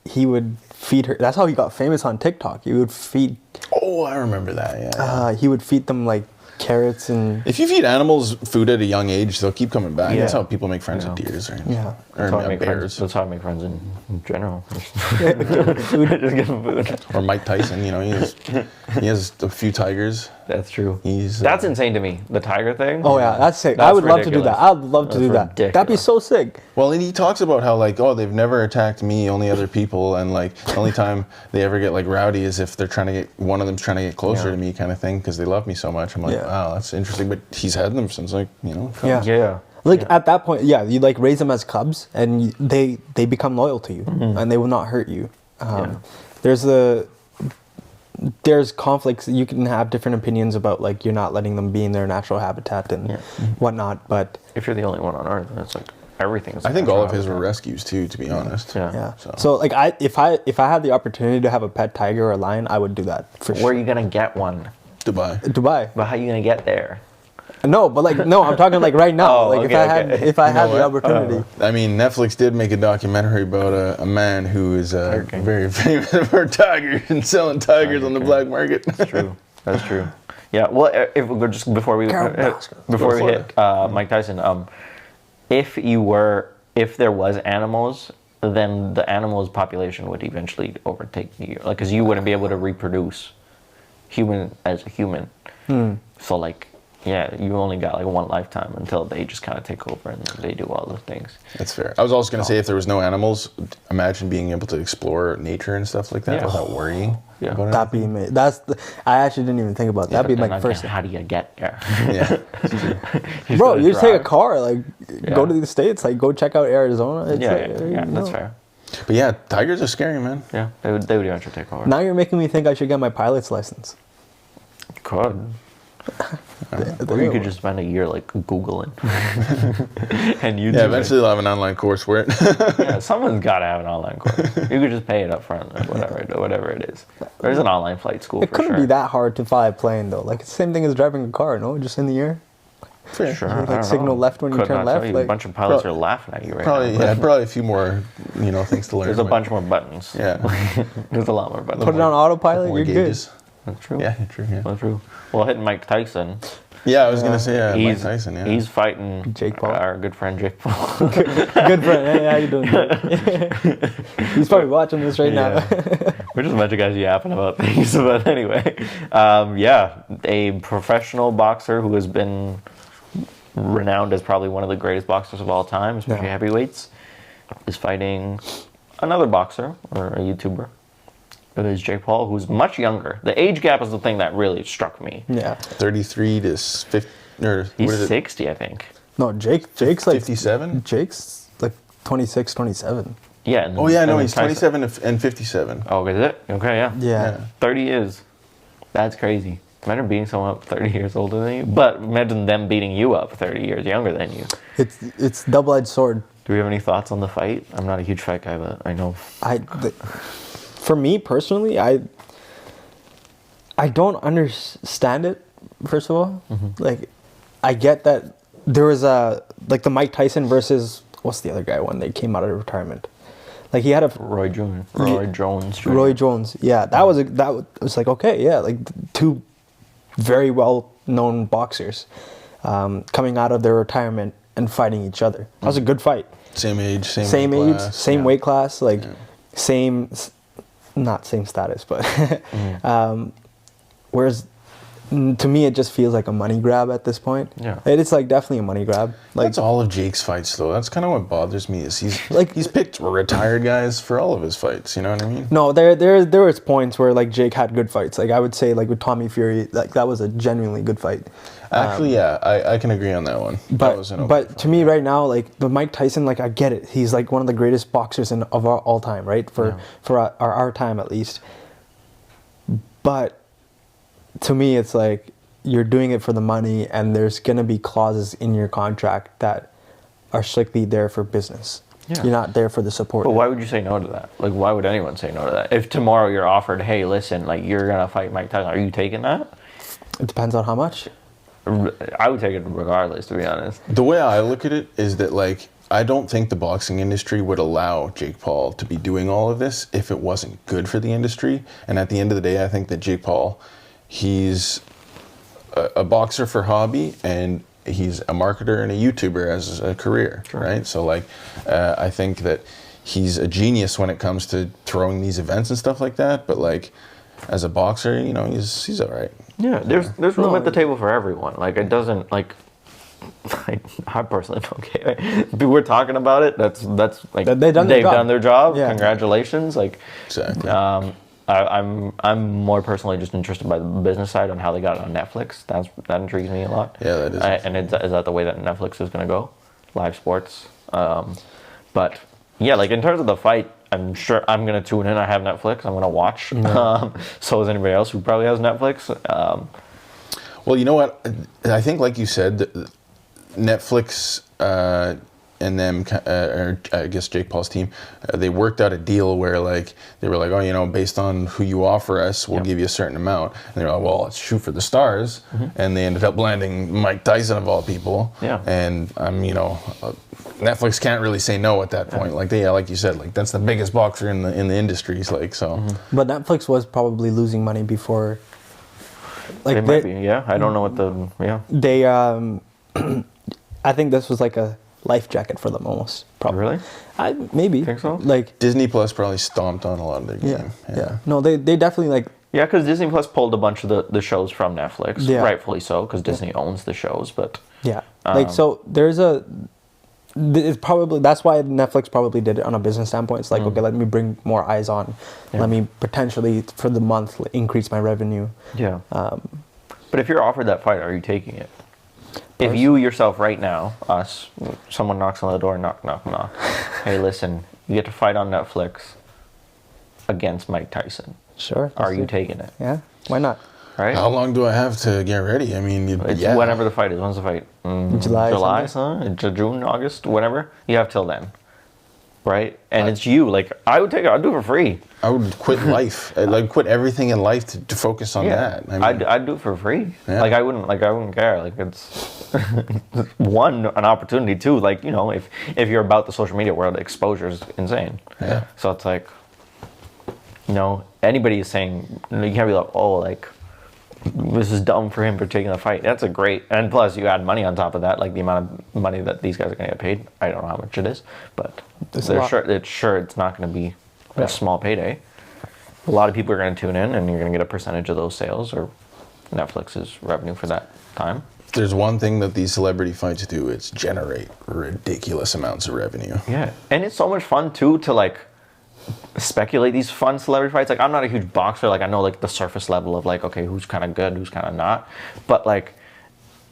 he would feed her. That's how he got famous on TikTok. He would feed. Oh, I remember that, yeah. He would feed them like carrots and. If you feed animals food at a young age, they'll keep coming back. Yeah. That's how people make friends with deers. Or, Yeah. Or That's how I make friends. bears. That's how I make friends in general. Food. Just give them food. Or Mike Tyson, he has a few tigers. That's true. He's That's insane to me. The tiger thing. Oh yeah, that's sick. I That's would love to do ridiculous. that. I'd love to do that. That's That'd be ridiculous. so sick. Well, and he talks about how they've never attacked me, only other people, and the only time they ever get rowdy is if they're one of them's trying to get closer to me, kind of thing, because they love me so much. I'm like, wow, that's interesting. But he's had them since Yeah. Yeah. At that point, you raise them as cubs, and they become loyal to you, and they will not hurt you. There's conflicts. You can have different opinions about you're not letting them be in their natural habitat and whatnot. But If you're the only one on Earth, it's like everything is. I think all of his were natural rescues too, to be honest. habitat. yeah, so if I had the opportunity to have a pet tiger or a lion, I would do that for Where sure. are you gonna get one? Dubai. But how you gonna get there? No, but like no, I'm talking like right now. Oh, like okay. if I You know had the what? opportunity. I mean, Netflix did make a documentary about a man who is very famous for tigers and selling tigers on the black market. That's true. That's true. Yeah. Well, if we go just before we hit Mike Tyson, if there was animals, then the animals' population would eventually overtake you, like, because you wouldn't be able to reproduce human as a human. So like. Yeah, you only got like one lifetime until they just kind of take over and they do all the things. That's fair. I was also going to say, if there was no animals, imagine being able to explore nature and stuff like that without worrying. Yeah, about That'd be amazing. I actually didn't even think about that. That'd be my first. How do you get there? Yeah. Bro, you just take a car, like go to the States, like go check out Arizona. It's that's fair. But yeah, tigers are scary, man. Yeah, they would eventually take over. Now you're making me think I should get my pilot's license. Could. Or you could just spend a year like Googling and YouTube. Yeah, eventually they'll have an online course for it. Yeah, someone's got to have an online course. You could just pay it up front or whatever it is. There's an online flight school. It couldn't be that hard to fly a plane though. Like it's the same thing as driving a car, no? Just in the air. Fair. Sure. You like signal left when you turn left. Like, like, a bunch of pilots are laughing at you right Probably, now. yeah, probably a few more, things to learn. There's a bunch more buttons. Yeah. There's a lot more buttons. put it on autopilot, more you're gauges. good. That's true. Yeah, true. Yeah. That's true. Well, hitting Mike Tyson. Yeah, I was gonna say Mike Tyson. Yeah. He's fighting Jake Paul. Our good friend Jake Paul. Good friend. Hey, how you doing, Jake? He's probably watching this right now. We're just a bunch of guys yapping about things. But anyway, a professional boxer who has been renowned as probably one of the greatest boxers of all time, especially heavyweights, is fighting another boxer or a YouTuber. It is Jake Paul, who's much younger. The age gap is the thing that really struck me. Yeah. 33 to 50. Or He's 60, I think. No, Jake's like 57. Jake's like 26, 27. Yeah. No, he's 27 and 57. Oh, is it? Okay, yeah. Yeah. 30 years. That's crazy. Imagine beating someone up 30 years older than you. But imagine them beating you up 30 years younger than you. It's double-edged sword. Do we have any thoughts on the fight? I'm not a huge fight guy, but I know. For me personally, I don't understand it. First of all, like I get that there was like the Mike Tyson versus what's the other guy when they came out of retirement. Like he had a Roy Jones. Roy Jones. Yeah, that was like okay, yeah, like two very well known boxers coming out of their retirement and fighting each other. That was a good fight. Same age, same weight class, like same. Not same status, but whereas to me it just feels like a money grab at this point. Yeah, it's like definitely a money grab. Like that's all of Jake's fights, though. That's kind of what bothers me is he's picked retired guys for all of his fights. You know what I mean? No, there was points where like Jake had good fights. Like I would say like with Tommy Fury, like that was a genuinely good fight. Actually, I can agree on that one. But to me right now, like the Mike Tyson, like I get it. He's like one of the greatest boxers of all time, right? For our time at least. But to me, it's like you're doing it for the money, and there's gonna be clauses in your contract that are strictly there for business. Yeah. You're not there for the support. But why would you say no to that? Like, why would anyone say no to that? If tomorrow you're offered, hey, listen, like you're gonna fight Mike Tyson, are you taking that? It depends on how much. I would take it regardless, to be honest. The way I look at it is that, like, I don't think the boxing industry would allow Jake Paul to be doing all of this if it wasn't good for the industry. And at the end of the day, I think that Jake Paul, he's a boxer for hobby, and he's a marketer and a YouTuber as a career, right? So, like, I think that he's a genius when it comes to throwing these events and stuff like that. But, like, as a boxer, he's all right. Yeah, there's room at the table for everyone. Like, it doesn't, like I personally don't care. We're talking about it. That's like they've done their job. Yeah. Congratulations. Like, exactly. I'm more personally just interested by the business side on how they got it on Netflix. That intrigues me a lot. Yeah, that is. And is that the way that Netflix is going to go? Live sports. But yeah, like in terms of the fight, I'm sure I'm going to tune in. I have Netflix. I'm going to watch. Mm-hmm. So is anybody else who probably has Netflix. Well, you know what? I think, like you said, Netflix and them, or I guess Jake Paul's team, they worked out a deal where like they were like, oh, you know, based on who you offer us, we'll give you a certain amount. And they're like, well, let's shoot for the stars. And they ended up landing Mike Tyson of all people. Yeah. And you know, Netflix can't really say no at that point. Like like you said, like that's the biggest boxer in the industries. Like so. But Netflix was probably losing money before. Like It might be, yeah. I don't know what They, I think this was like a life jacket for them almost. Probably. Really? Maybe. Think so? Like Disney Plus probably stomped on a lot of their game. yeah. No, they definitely like. Yeah, because Disney Plus pulled a bunch of the shows from Netflix, Yeah. rightfully so, because Disney owns the shows. But Yeah. Like so, there's a. It's probably that's why Netflix probably did it on a business standpoint. It's like, okay, let me bring more eyes on. Yeah. Let me potentially for the month increase my revenue. yeah. But if you're offered that fight, are you taking it? If you yourself right now, someone knocks on the door, knock, knock, knock. Hey, listen, you get to fight on Netflix against Mike Tyson. Sure. Are you taking it? Yeah. Why not? Right? How long do I have to get ready? I mean, It's whenever the fight is. When's the fight? July, June, August, whenever. You have till then. Right? And it's you. Like, I would take it. I'd do it for free. I would quit life. I'd like quit everything in life to focus on that. I mean, I'd do it for free. Yeah. Like I wouldn't care. Like it's one, an opportunity. Two, like, you know, if you're about the social media world, exposure is insane. Yeah. So it's like, you know, anybody is saying, you can't be like, oh, like, this is dumb for him for taking the fight. That's a great, and plus you add money on top of that, like the amount of money that these guys are going to get paid. I don't know how much it is, but it's not going to be a small payday. A lot of people are going to tune in, and you're going to get a percentage of those sales or Netflix's revenue for that time. if there's one thing that these celebrity fights do, it's generate ridiculous amounts of revenue. Yeah, and it's so much fun too to like speculate these fun celebrity fights. Like, I'm not a huge boxer. Like, I know like the surface level of like, okay, who's kind of good, who's kind of not. But like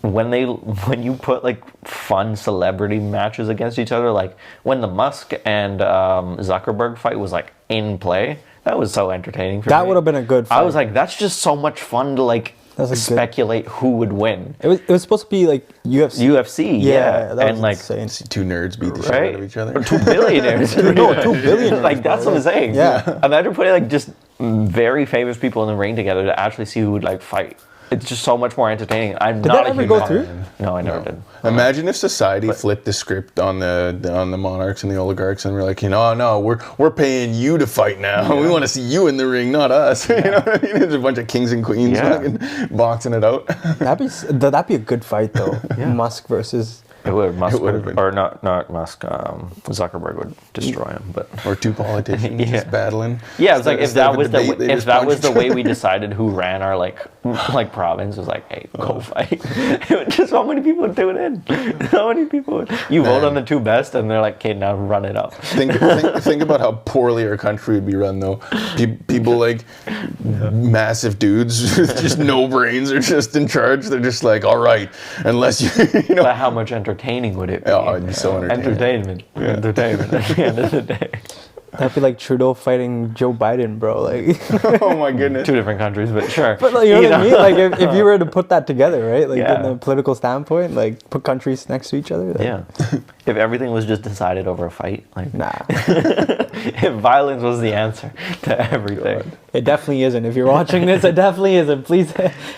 when you put like fun celebrity matches against each other, like when the Musk and Zuckerberg fight was like in play, that was so entertaining for me. That would have been a good fight. I was like, that's just so much fun to like speculate who would win. It was supposed to be like UFC, yeah. That and was like insane. See two nerds beat the shit right? out of each other. Or 2 billionaires. No, 2 billionaires. Like, that's what I'm saying. Yeah. Imagine putting like just very famous people in the ring together to actually see who would like fight. It's just so much more entertaining. Did that ever go through? No, I never did. Imagine if society flipped the script on the monarchs and the oligarchs, and we're like, no, we're paying you to fight now. Yeah. We want to see you in the ring, not us. Yeah. You know what I mean? There's a bunch of kings and queens fucking boxing it out. That'd be a good fight though. Yeah. Musk versus. It would. Musk would have been. Or not Musk. Zuckerberg would destroy him, but or two politicians just battling. Yeah, it's like if that was the way we decided who ran our like province, was like, hey, go fight. Just so many people would tune in. So many people would. You vote on the 2 best, and they're like, okay, now run it up. Think about how poorly our country would be run though. People like massive dudes with just no brains are just in charge. They're just like, all right, unless you know. But how much entertaining would it be? Oh, it'd be so entertaining. Entertainment at the end of the day. That'd be like Trudeau fighting Joe Biden, bro. Like, oh my goodness. 2 different countries, but sure. But like, you know what I mean? Like, if you were to put that together, right? Like, Yeah. in a political standpoint, like, put countries next to each other. Like, Yeah. If everything was just decided over a fight, like Nah. if violence was the answer to everything. It definitely isn't. If you're watching this, it definitely isn't. Please.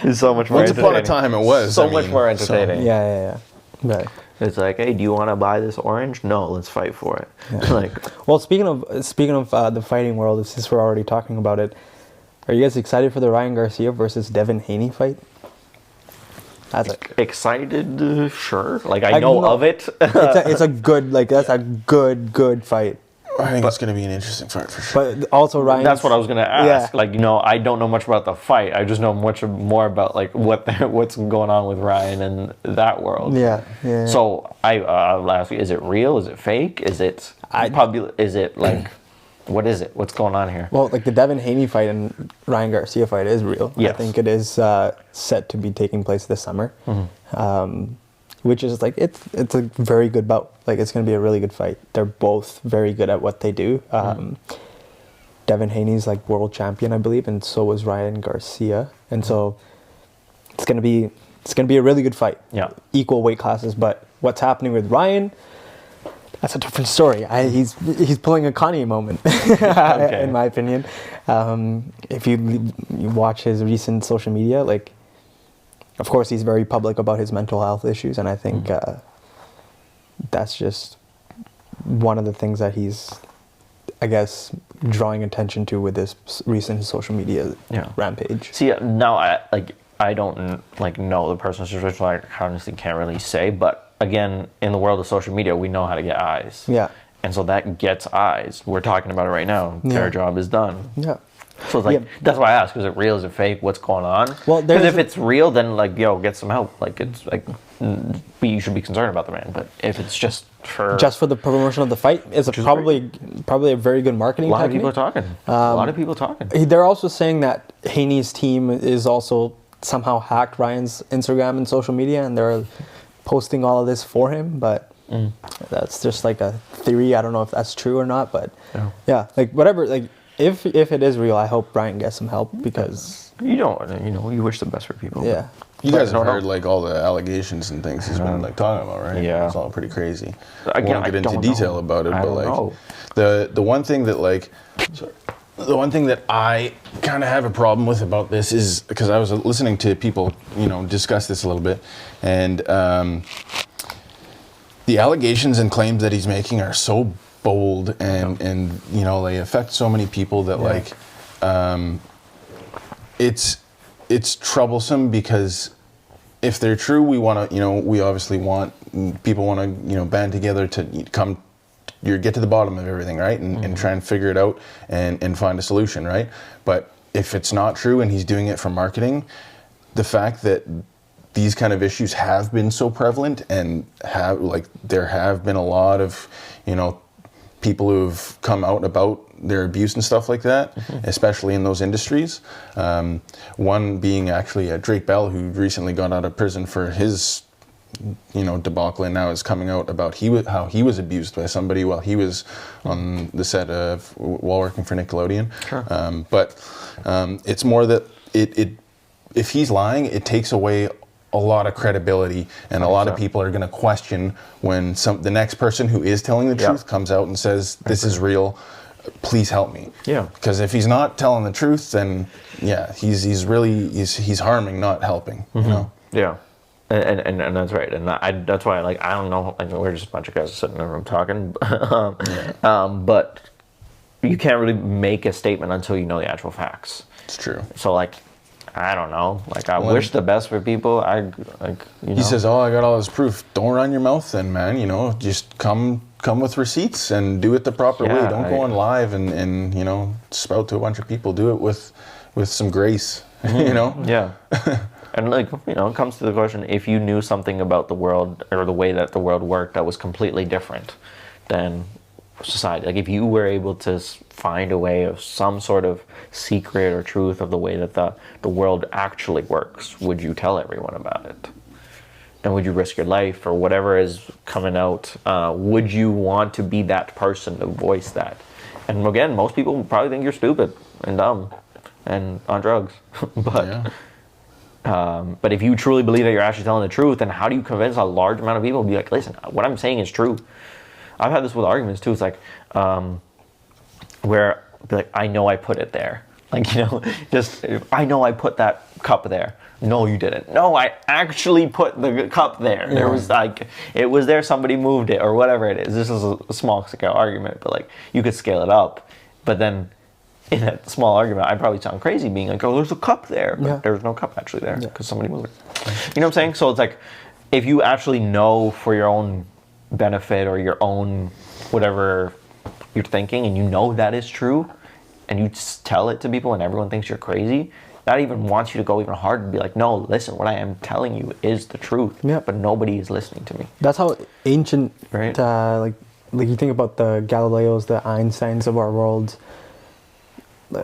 It's so much more Once entertaining. upon a time it was. So much more entertaining. Yeah. Right. It's like, hey, do you want to buy this orange? No, let's fight for it. Yeah. Like, Well, speaking of the fighting world, since we're already talking about it, are you guys excited for the Ryan Garcia versus Devin Haney fight? excited? Sure. Like, I know of it. It's a good, like, that's a good fight. I think it's going to be an interesting fight for sure. But also Ryan. That's what I was gonna ask. Yeah. Like, you know, I don't know much about the fight. I just know much more about like what's going on with Ryan and that world. Yeah. So I'll ask you: is it real? Is it fake? Is it Is it like? What is it? What's going on here? Well, like the Devin Haney fight and Ryan Garcia fight is real. Yes. I think it is set to be taking place this summer. Mm-hmm. Which is like it's a very good bout. Like it's going to be a really good fight. They're both very good at what they do. Devin Haney's like world champion, I believe, and so was Ryan Garcia. And so it's going to be a really good fight. Yeah. Equal weight classes, but what's happening with Ryan? That's a different story. He's pulling a Kanye moment, in my opinion. If you watch his recent social media, like, of course, he's very public about his mental health issues, and I think that's just one of the things that he's, I guess, drawing attention to with this recent social media rampage. See, now I don't know the person's situation. I honestly can't really say, but again, in the world of social media, we know how to get eyes. Yeah. And so that gets eyes. We're talking about it right now. Their job is done. Yeah. So it's like, that's why I ask, is it real, is it fake, what's going on? Well, because if it's real, then get some help. Like, it's like, you should be concerned about the man. But if it's just for the promotion of the fight, it's probably a very good marketing technique. A lot of people talking. They're also saying that Haney's team is also somehow hacked Ryan's Instagram and social media, and they're posting all of this for him, but that's just like a theory. I don't know if that's true or not, but like whatever. Like if it is real, I hope Ryan gets some help, because you wish the best for people. Yeah. You guys have heard like all the allegations and things he's been like talking about, right? Yeah. It's all pretty crazy. Again, I won't get into detail about it, but like the one thing that the one thing that I kind of have a problem with about this is, because I was listening to people, discuss this a little bit, and the allegations and claims that he's making are so bold, and they affect so many people that it's troublesome, because if they're true, we want to, we obviously want, people want to, band together to get to the bottom of everything, right? And try and figure it out and find a solution, right? But if it's not true and he's doing it for marketing, the fact that these kind of issues have been so prevalent, and there have been a lot of, people who've come out about their abuse and stuff like that, especially in those industries. One being actually Drake Bell, who recently got out of prison for his debacle, and now is coming out about how he was abused by somebody while he was on the set while working for Nickelodeon. Sure. But it's more that if he's lying, it takes away a lot of credibility, and a lot of people are going to question when the next person who is telling the truth comes out and says, "This is real, please help me." Yeah. Because if he's not telling the truth, then he's harming, not helping. Yeah. And that's right, and that's why I don't know, we're just a bunch of guys sitting in a room talking, but you can't really make a statement until you know the actual facts. It's true. So I don't know, I wish the best for people. He says, "Oh, I got all this proof." Don't run your mouth, then, man. Just come with receipts and do it the proper way. Don't go on live and spout to a bunch of people. Do it with some grace. Yeah. And it comes to the question, if you knew something about the world, or the way that the world worked, that was completely different than society, if you were able to find a way of some sort of secret or truth of the way that the world actually works, would you tell everyone about it? And would you risk your life or whatever is coming out? Would you want to be that person to voice that? And again, most people probably think you're stupid and dumb and on drugs, but if you truly believe that you're actually telling the truth, then how do you convince a large amount of people to be like, listen, what I'm saying is true? I've had this with arguments too. It's where I know I put it there. I know I put that cup there. No, you didn't. No, I actually put the cup there. Yeah. There was it was there, somebody moved it or whatever it is. This is a small scale argument, but you could scale it up. But then in that small argument, I'd probably sound crazy being like, "Oh, there's a cup there," but there's no cup actually there because somebody moved it. You know what I'm saying? So it's if you actually know for your own benefit or your own whatever you're thinking, and you know that is true, and you just tell it to people, and everyone thinks you're crazy, that even wants you to go even harder and be like, "No, listen, what I am telling you is the truth." Yeah. But nobody is listening to me. That's how ancient, right? You think about the Galileos, the Einsteins of our world.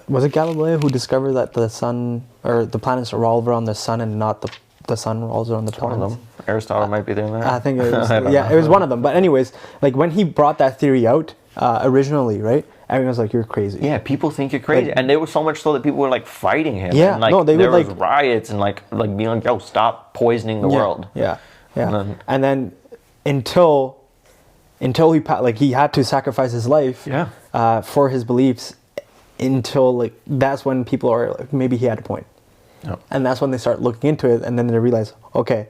Was it Galileo who discovered that the sun or the planets revolve around the sun and not the sun revolves around the planets? One of them. Aristotle might be doing that. I think it was. It was one of them. But anyways, when he brought that theory out originally, right? Everyone was like, "You're crazy." Yeah, people think you're crazy, and there was so much so that people were fighting him. Yeah, and, there was riots and being like, "Yo, stop poisoning the world." Yeah, yeah. And then until until he had to sacrifice his life for his beliefs, until like that's when people are like, maybe he had a point. Yep. And that's when they start looking into it, and then they realize, okay,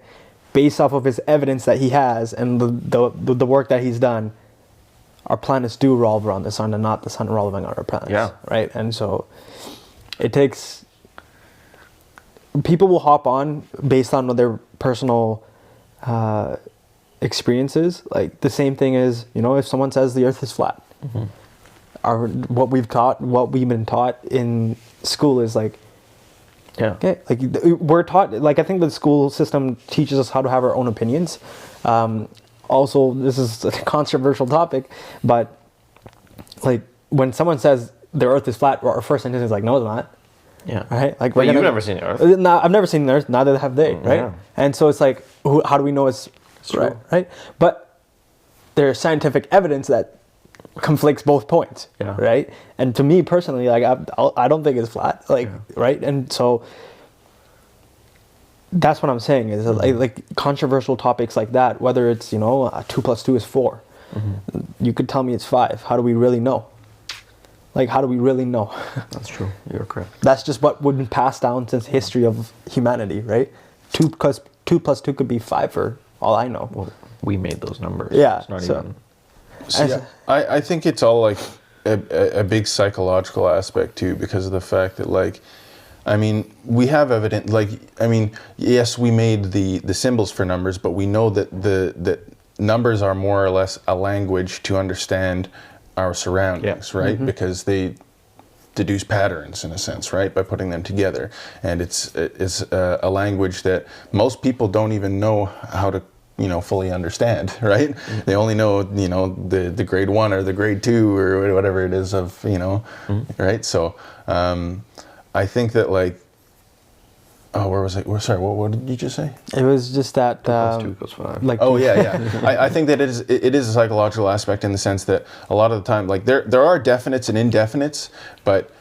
based off of his evidence that he has and the work that he's done, our planets do revolve around the sun and not the sun revolving around our planets. Yeah. Right? And so it takes... People will hop on based on their personal experiences. Like the same thing is, if someone says the earth is flat, what we've been taught in school is like, okay, like we're taught, like I think the school system teaches us how to have our own opinions. Also, this is a controversial topic, but like when someone says the earth is flat, our first sentence is like, no, it's not. Yeah. Right? Like, but you've never seen the earth. No, I've never seen the earth, neither have they, right? Yeah. And so it's like, how do we know it's true? Right? But there's scientific evidence that conflicts both points, right? And to me personally, like I don't think it's flat, like right? And so that's what I'm saying is like controversial topics like that, whether it's 2 + 2 is 4, you could tell me it's 5. How do we really know? Like, how do we really know? That's true. You're correct. That's just what would be passed down since history of humanity, right? 2 + 2 could be 5 for all I know. Well, we made those numbers. Yeah. It's not So, even... See, I think it's all like a big psychological aspect too, because of the fact that like, I mean, we have evidence, like, I mean, yes, we made the symbols for numbers, but we know that that numbers are more or less a language to understand our surroundings, right? Because they deduce patterns in a sense, right? By putting them together. And it's a language that most people don't even know how to fully understand, right? They only know, the grade 1 or the grade 2 or whatever it is of, right? So I think that like, where was I? Sorry, what did you just say? it was just that 2 + 5. like I think that it is a psychological aspect in the sense that a lot of the time, like there are definites and indefinites, but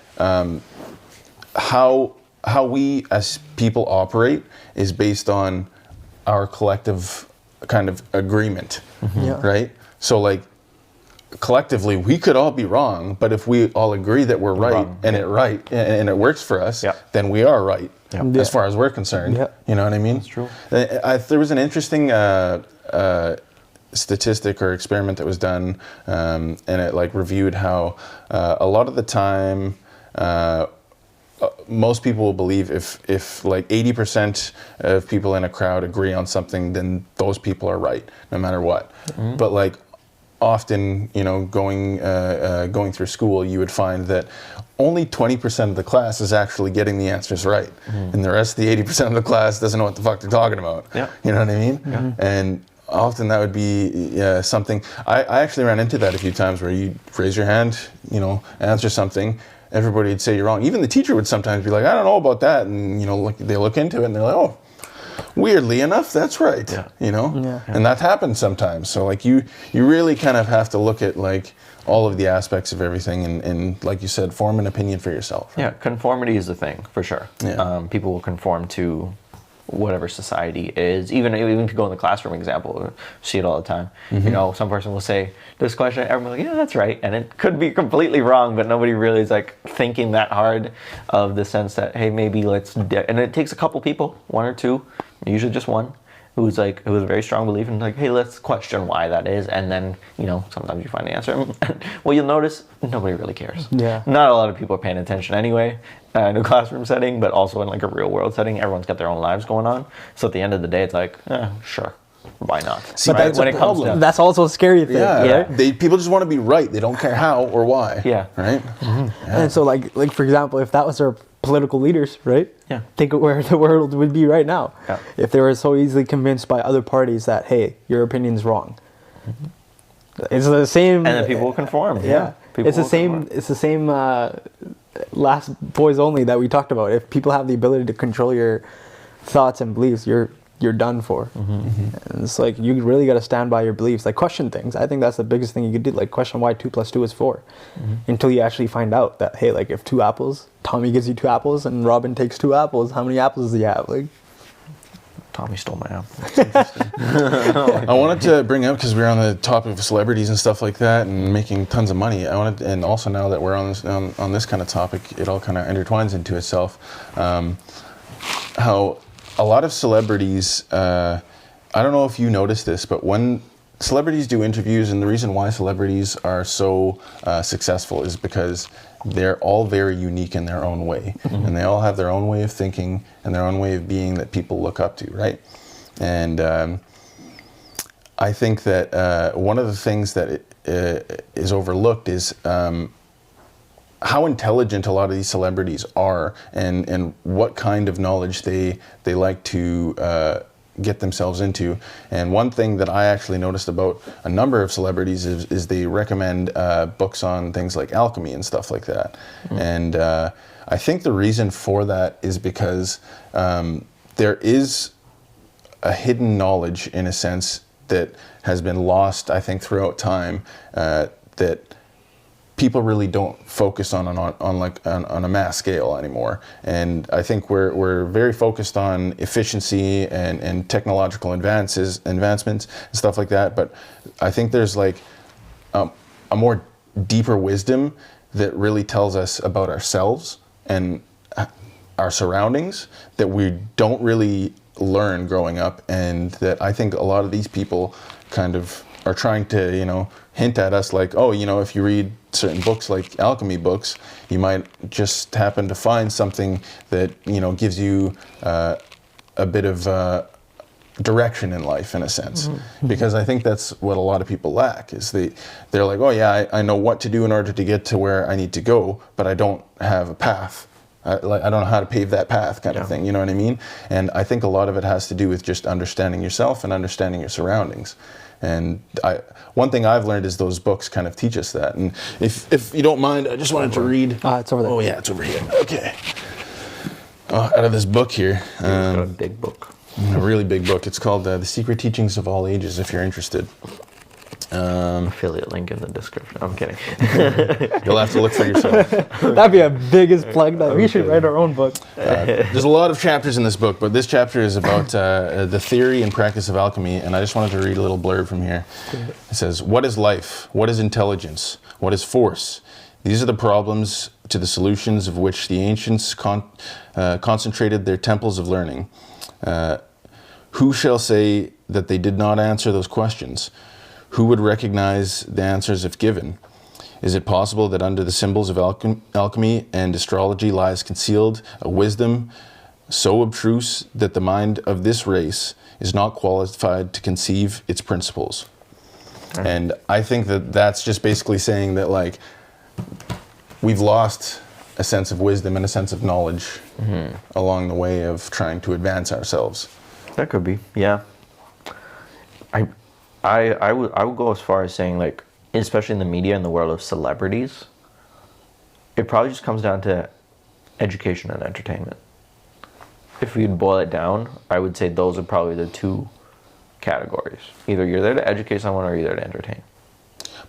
how we as people operate is based on our collective kind of agreement, right? So like collectively we could all be wrong, but if we all agree that we're right and it works for us, then we are right as far as we're concerned. You know what I mean? That's true. There was an interesting statistic or experiment that was done, and it like reviewed how a lot of the time most people will believe if like 80% of people in a crowd agree on something, then those people are right, no matter what. But like often, going through school, you would find that only 20% of the class is actually getting the answers right, and the rest of the 80% of the class doesn't know what the fuck they're talking about. You know what I mean? And often that would be something. I actually ran into that a few times where you raise your hand, answer something. Everybody would say you're wrong. Even the teacher would sometimes be like, I don't know about that. And, they look into it and they're like, oh, weirdly enough, that's right. And that happens sometimes. So like you really kind of have to look at like all of the aspects of everything and like you said, form an opinion for yourself. Right? Yeah, conformity is the thing, for sure. People will conform to whatever society is. Even if you go in the classroom example, see it all the time. Some person will say this question, everyone's like, yeah, that's right, and it could be completely wrong, but nobody really is like thinking that hard of the sense that, hey, maybe and it takes a couple people, 1 or 2, usually just one, who has a very strong belief in like, hey, let's question why that is, and then sometimes you find the answer. Well, you'll notice nobody really cares. Not a lot of people are paying attention anyway in a classroom setting, but also in like a real world setting. Everyone's got their own lives going on, so at the end of the day, it's like, sure, why not? See, but that's when a it problem. comes to, that's also a scary thing. People just want to be right. They don't care how or why. Right. And so like for example, if that was our political leaders, right? Think of where the world would be right now if they were so easily convinced by other parties that, hey, your opinion's wrong. It's the same, and then people will conform. It's the same last boys only that we talked about. If people have the ability to control your thoughts and beliefs, you're done for. And it's like you really got to stand by your beliefs, like question things. I think that's the biggest thing you could do, like question why 2 + 2 is 4, until you actually find out that, hey, like if 2 apples, Tommy gives you 2 apples and Robin takes 2 apples, how many apples do you have? Like Tommy stole my apple. I wanted to bring up, because we're on the topic of celebrities and stuff like that, and making tons of money. And also now that we're on this kind of topic, it all kind of intertwines into itself. How a lot of celebrities, I don't know if you noticed this, but when celebrities do interviews, and the reason why celebrities are so successful is because they're all very unique in their own way, and they all have their own way of thinking and their own way of being that people look up to, right? And I think that one of the things that is overlooked is how intelligent a lot of these celebrities are, and what kind of knowledge they like to get themselves into. And one thing that I actually noticed about a number of celebrities is they recommend books on things like alchemy and stuff like that. And I think the reason for that is because there is a hidden knowledge, in a sense, that has been lost, I think, throughout time, that people really don't focus on a mass scale anymore. And I think we're very focused on efficiency and technological advancements and stuff like that. But I think there's like a more deeper wisdom that really tells us about ourselves and our surroundings that we don't really learn growing up, and that I think a lot of these people kind of are trying to, hint at us, like, oh, if you read certain books like alchemy books, you might just happen to find something that, gives you a bit of direction in life, in a sense. Because I think that's what a lot of people lack, is they're like, oh yeah, I know what to do in order to get to where I need to go, but I don't have a path. I don't know how to pave that path, kind of thing, you know what I mean? And I think a lot of it has to do with just understanding yourself and understanding your surroundings. And one thing I've learned is those books kind of teach us that. And if you don't mind, I just wanted to read. It's over there. Oh yeah, it's over here. Okay. Out of this book here. A big book. A really big book. It's called The Secret Teachings of All Ages, if you're interested. Affiliate link in the description. I'm kidding. You'll have to look for yourself. That'd be a biggest plug. That we should write our own book. There's a lot of chapters in this book, but this chapter is about the theory and practice of alchemy, and I just wanted to read a little blurb from here. It says, "What is life? What is intelligence? What is force? These are the problems to the solutions of which the ancients concentrated their temples of learning. Who shall say that they did not answer those questions? Who would recognize the answers if given? Is it possible that under the symbols of alchemy and astrology lies concealed a wisdom so abstruse that the mind of this race is not qualified to conceive its principles?" And I think that that's just basically saying that, like, we've lost a sense of wisdom and a sense of knowledge along the way of trying to advance ourselves. That could be, yeah. I would go as far as saying, like, especially in the media and the world of celebrities, it probably just comes down to education and entertainment. If you'd boil it down, I would say those are probably the two categories. Either you're there to educate someone or you're there to entertain.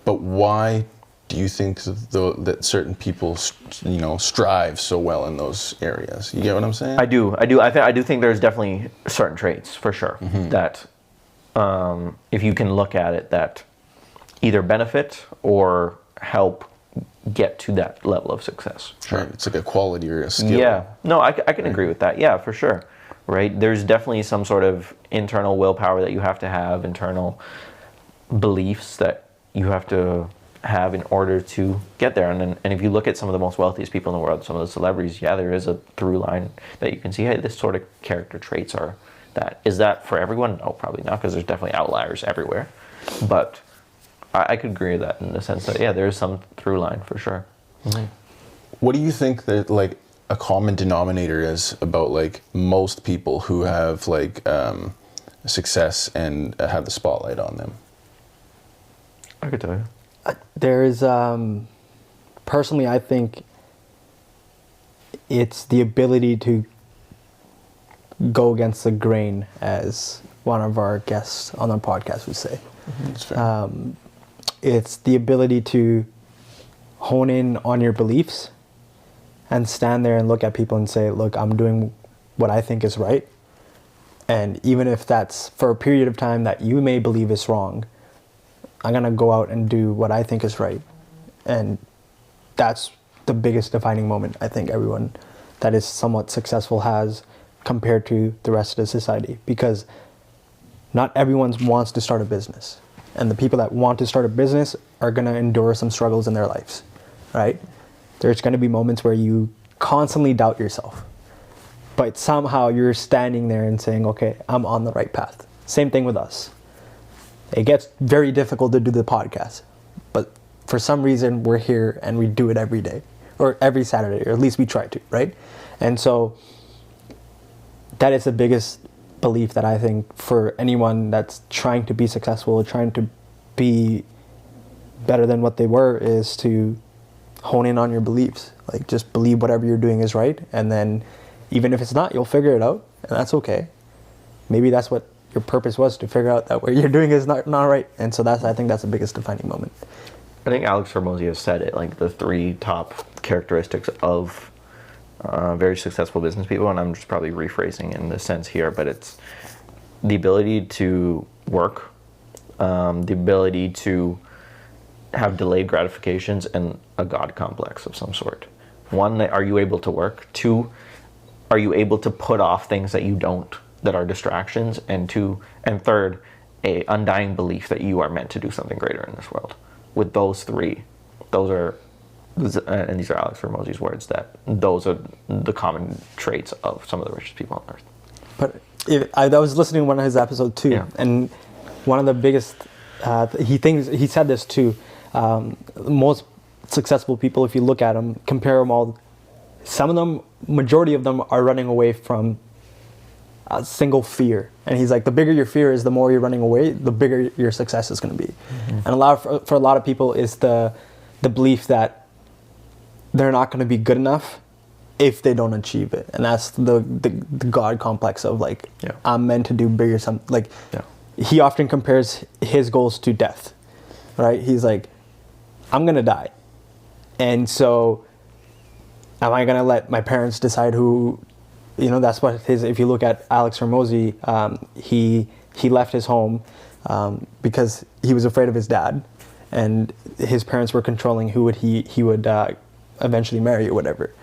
But why do you think that certain people, strive so well in those areas? You get what I'm saying? I do. I do think there's definitely certain traits, for sure, that if you can look at it, that either benefit or help get to that level of success. Sure. Right. It's like a quality or a skill. Yeah. No, I can agree with that. Yeah, for sure. Right. There's definitely some sort of internal willpower that you have to have, internal beliefs that you have to have in order to get there. And if you look at some of the most wealthiest people in the world, some of the celebrities, yeah, there is a through line that you can see, hey, this sort of character traits are that. Is that for everyone? No, probably not, because there's definitely outliers everywhere. But I could agree with that in the sense that, yeah, there's some through line for sure. What do you think that, like, a common denominator is about, like, most people who have, like, success and have the spotlight on them? I could tell you. There's, personally, I think it's the ability to go against the grain, as one of our guests on our podcast would say. That's fair. It's the ability to hone in on your beliefs and stand there and look at people and say, look, I'm doing what I think is right. And even if that's for a period of time that you may believe is wrong, I'm going to go out and do what I think is right. And that's the biggest defining moment I think everyone that is somewhat successful has compared to the rest of the society. Because not everyone wants to start a business. And the people that want to start a business are going to endure some struggles in their lives, right? There's going to be moments where you constantly doubt yourself. But somehow you're standing there and saying, okay, I'm on the right path. Same thing with us. It gets very difficult to do the podcast. But for some reason, we're here and we do it every day. Or every Saturday, or at least we try to, right? And so that is the biggest belief that I think for anyone that's trying to be successful, trying to be better than what they were, is to hone in on your beliefs. Like, just believe whatever you're doing is right, and then even if it's not, you'll figure it out, and that's okay. Maybe that's what your purpose was, to figure out that what you're doing is not right. And so I think that's the biggest defining moment. I think Alex Hormozi has said it, like the 3 top characteristics of very successful business people, and I'm just probably rephrasing in the sense here, but it's the ability to work, the ability to have delayed gratifications, and a God complex of some sort. 1, are you able to work? 2, are you able to put off things that you don't, that are distractions? And 3, a undying belief that you are meant to do something greater in this world. With those 3, those are, and these are Alex Hormozi's words, that those are the common traits of some of the richest people on earth. But I was listening to one of his episodes too, and one of the biggest, he said this too, most successful people, if you look at them, compare them all, some of them, majority of them are running away from a single fear. And he's like, the bigger your fear is, the more you're running away, the bigger your success is going to be. Mm-hmm. And for a lot of people is the belief that they're not going to be good enough if they don't achieve it. And that's the God complex of like, I'm meant to do bigger something. Like, he often compares his goals to death, right? He's like, I'm going to die. And so am I going to let my parents decide who, that's what if you look at Alex Hormozi, he left his home because he was afraid of his dad, and his parents were controlling who he would eventually marry or whatever.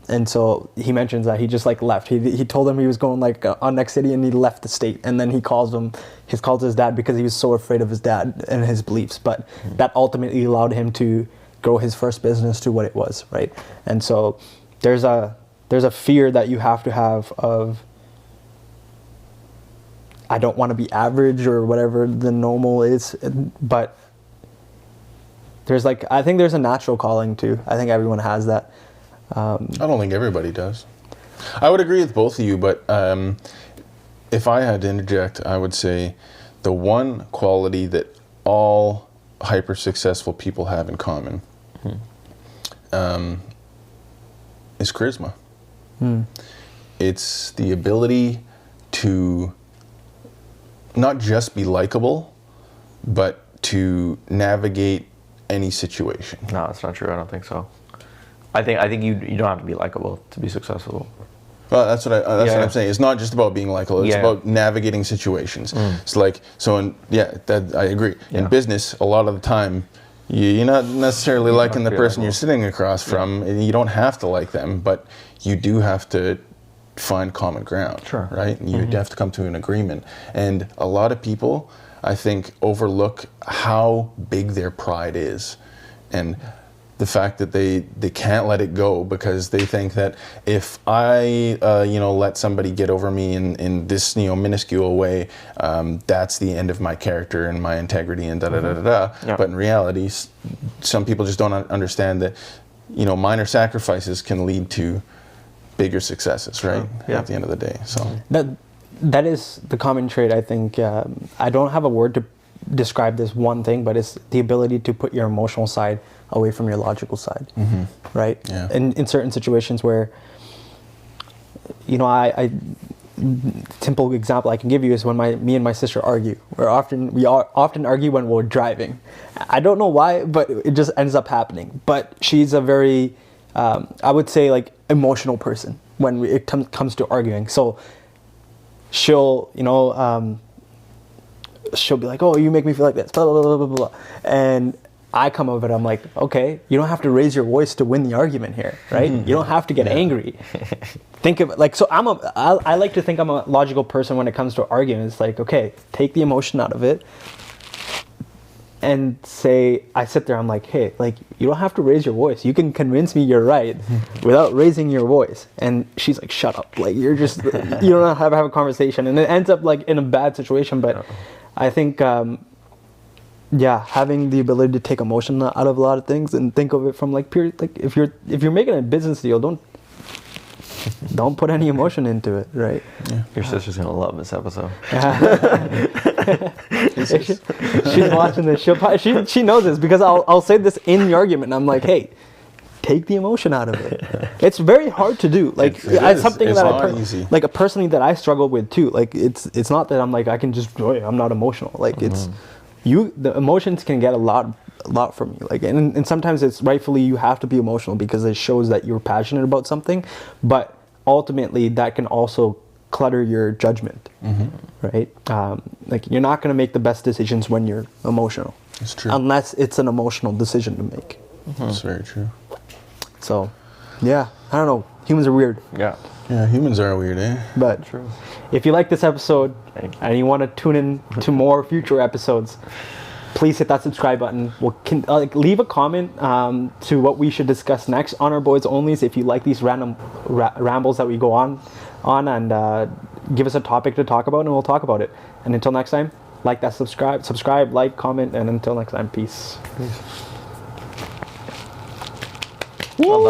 And so he mentions that he just like left. He told him he was going like on next city, and he left the state. And then he calls his dad because he was so afraid of his dad and his beliefs. But that ultimately allowed him to grow his first business to what it was, right? And so there's a fear that you have to have of, I don't want to be average or whatever the normal is, but I think there's a natural calling too. I think everyone has that. I don't think everybody does. I would agree with both of you, but if I had to interject, I would say the one quality that all hyper successful people have in common is charisma. It's the ability to not just be likable, but to navigate any situation. No, that's not true. I don't think so. I think you don't have to be likable to be successful. Well, that's what I'm saying. It's not just about being likable. It's about navigating situations. It's like, I agree. In business, a lot of the time, you're not necessarily liking the person you're sitting across from. And you don't have to like them, but you do have to find common ground, right? And you have to come to an agreement. And a lot of people, I think, overlook how big their pride is. And the fact that they can't let it go because they think that if I let somebody get over me in this minuscule way, that's the end of my character and my integrity and But in reality, some people just don't understand that minor sacrifices can lead to bigger successes, right? At the end of the day. So that is the common trait, I think. I don't have a word to describe this one thing, but it's the ability to put your emotional side away from your logical side, right? Yeah. In certain situations where, I simple example I can give you is when me and my sister argue. We often argue when we're driving. I don't know why, but it just ends up happening. But she's a very, I would say, like, emotional person when it comes to arguing. So she'll, she'll be like, oh, you make me feel like this, blah, blah, blah, blah, blah. And I come of it, I'm like, okay, you don't have to raise your voice to win the argument here, right? You don't have to get angry. Think of it like, so I like to think I'm a logical person when it comes to arguing. It's like, okay, take the emotion out of it and say, I sit there, I'm like, hey, like, you don't have to raise your voice. You can convince me you're right without raising your voice. And she's like, shut up. Like, you're just, you don't know how to have a conversation. And it ends up like in a bad situation. But I think, having the ability to take emotion out of a lot of things and think of it from like pure, like if you're making a business deal, don't put any emotion into it, right? Yeah. Your sister's gonna love this episode. She's watching this. She knows this because I'll say this in the argument, and I'm like, hey, take the emotion out of it. It's very hard to do. Like it's something it's that easy. like personally that I struggle with too. Like it's not that I'm like I can just I'm not emotional. Like the emotions can get a lot from you, like, and sometimes it's rightfully you have to be emotional because it shows that you're passionate about something, but ultimately that can also clutter your judgment, right? Like you're not going to make the best decisions when you're emotional. It's true. Unless it's an emotional decision to make. That's very true. So, yeah, I don't know. Humans are weird. Yeah. Yeah, humans are weird, eh? But True. If you like this episode and you want to tune in to more future episodes, please hit that subscribe button. Leave a comment to what we should discuss next on our Boys Onlys. If you like these random rambles that we go on and give us a topic to talk about, and we'll talk about it. And until next time, like that, subscribe, like, comment, and until next time, peace. Well done.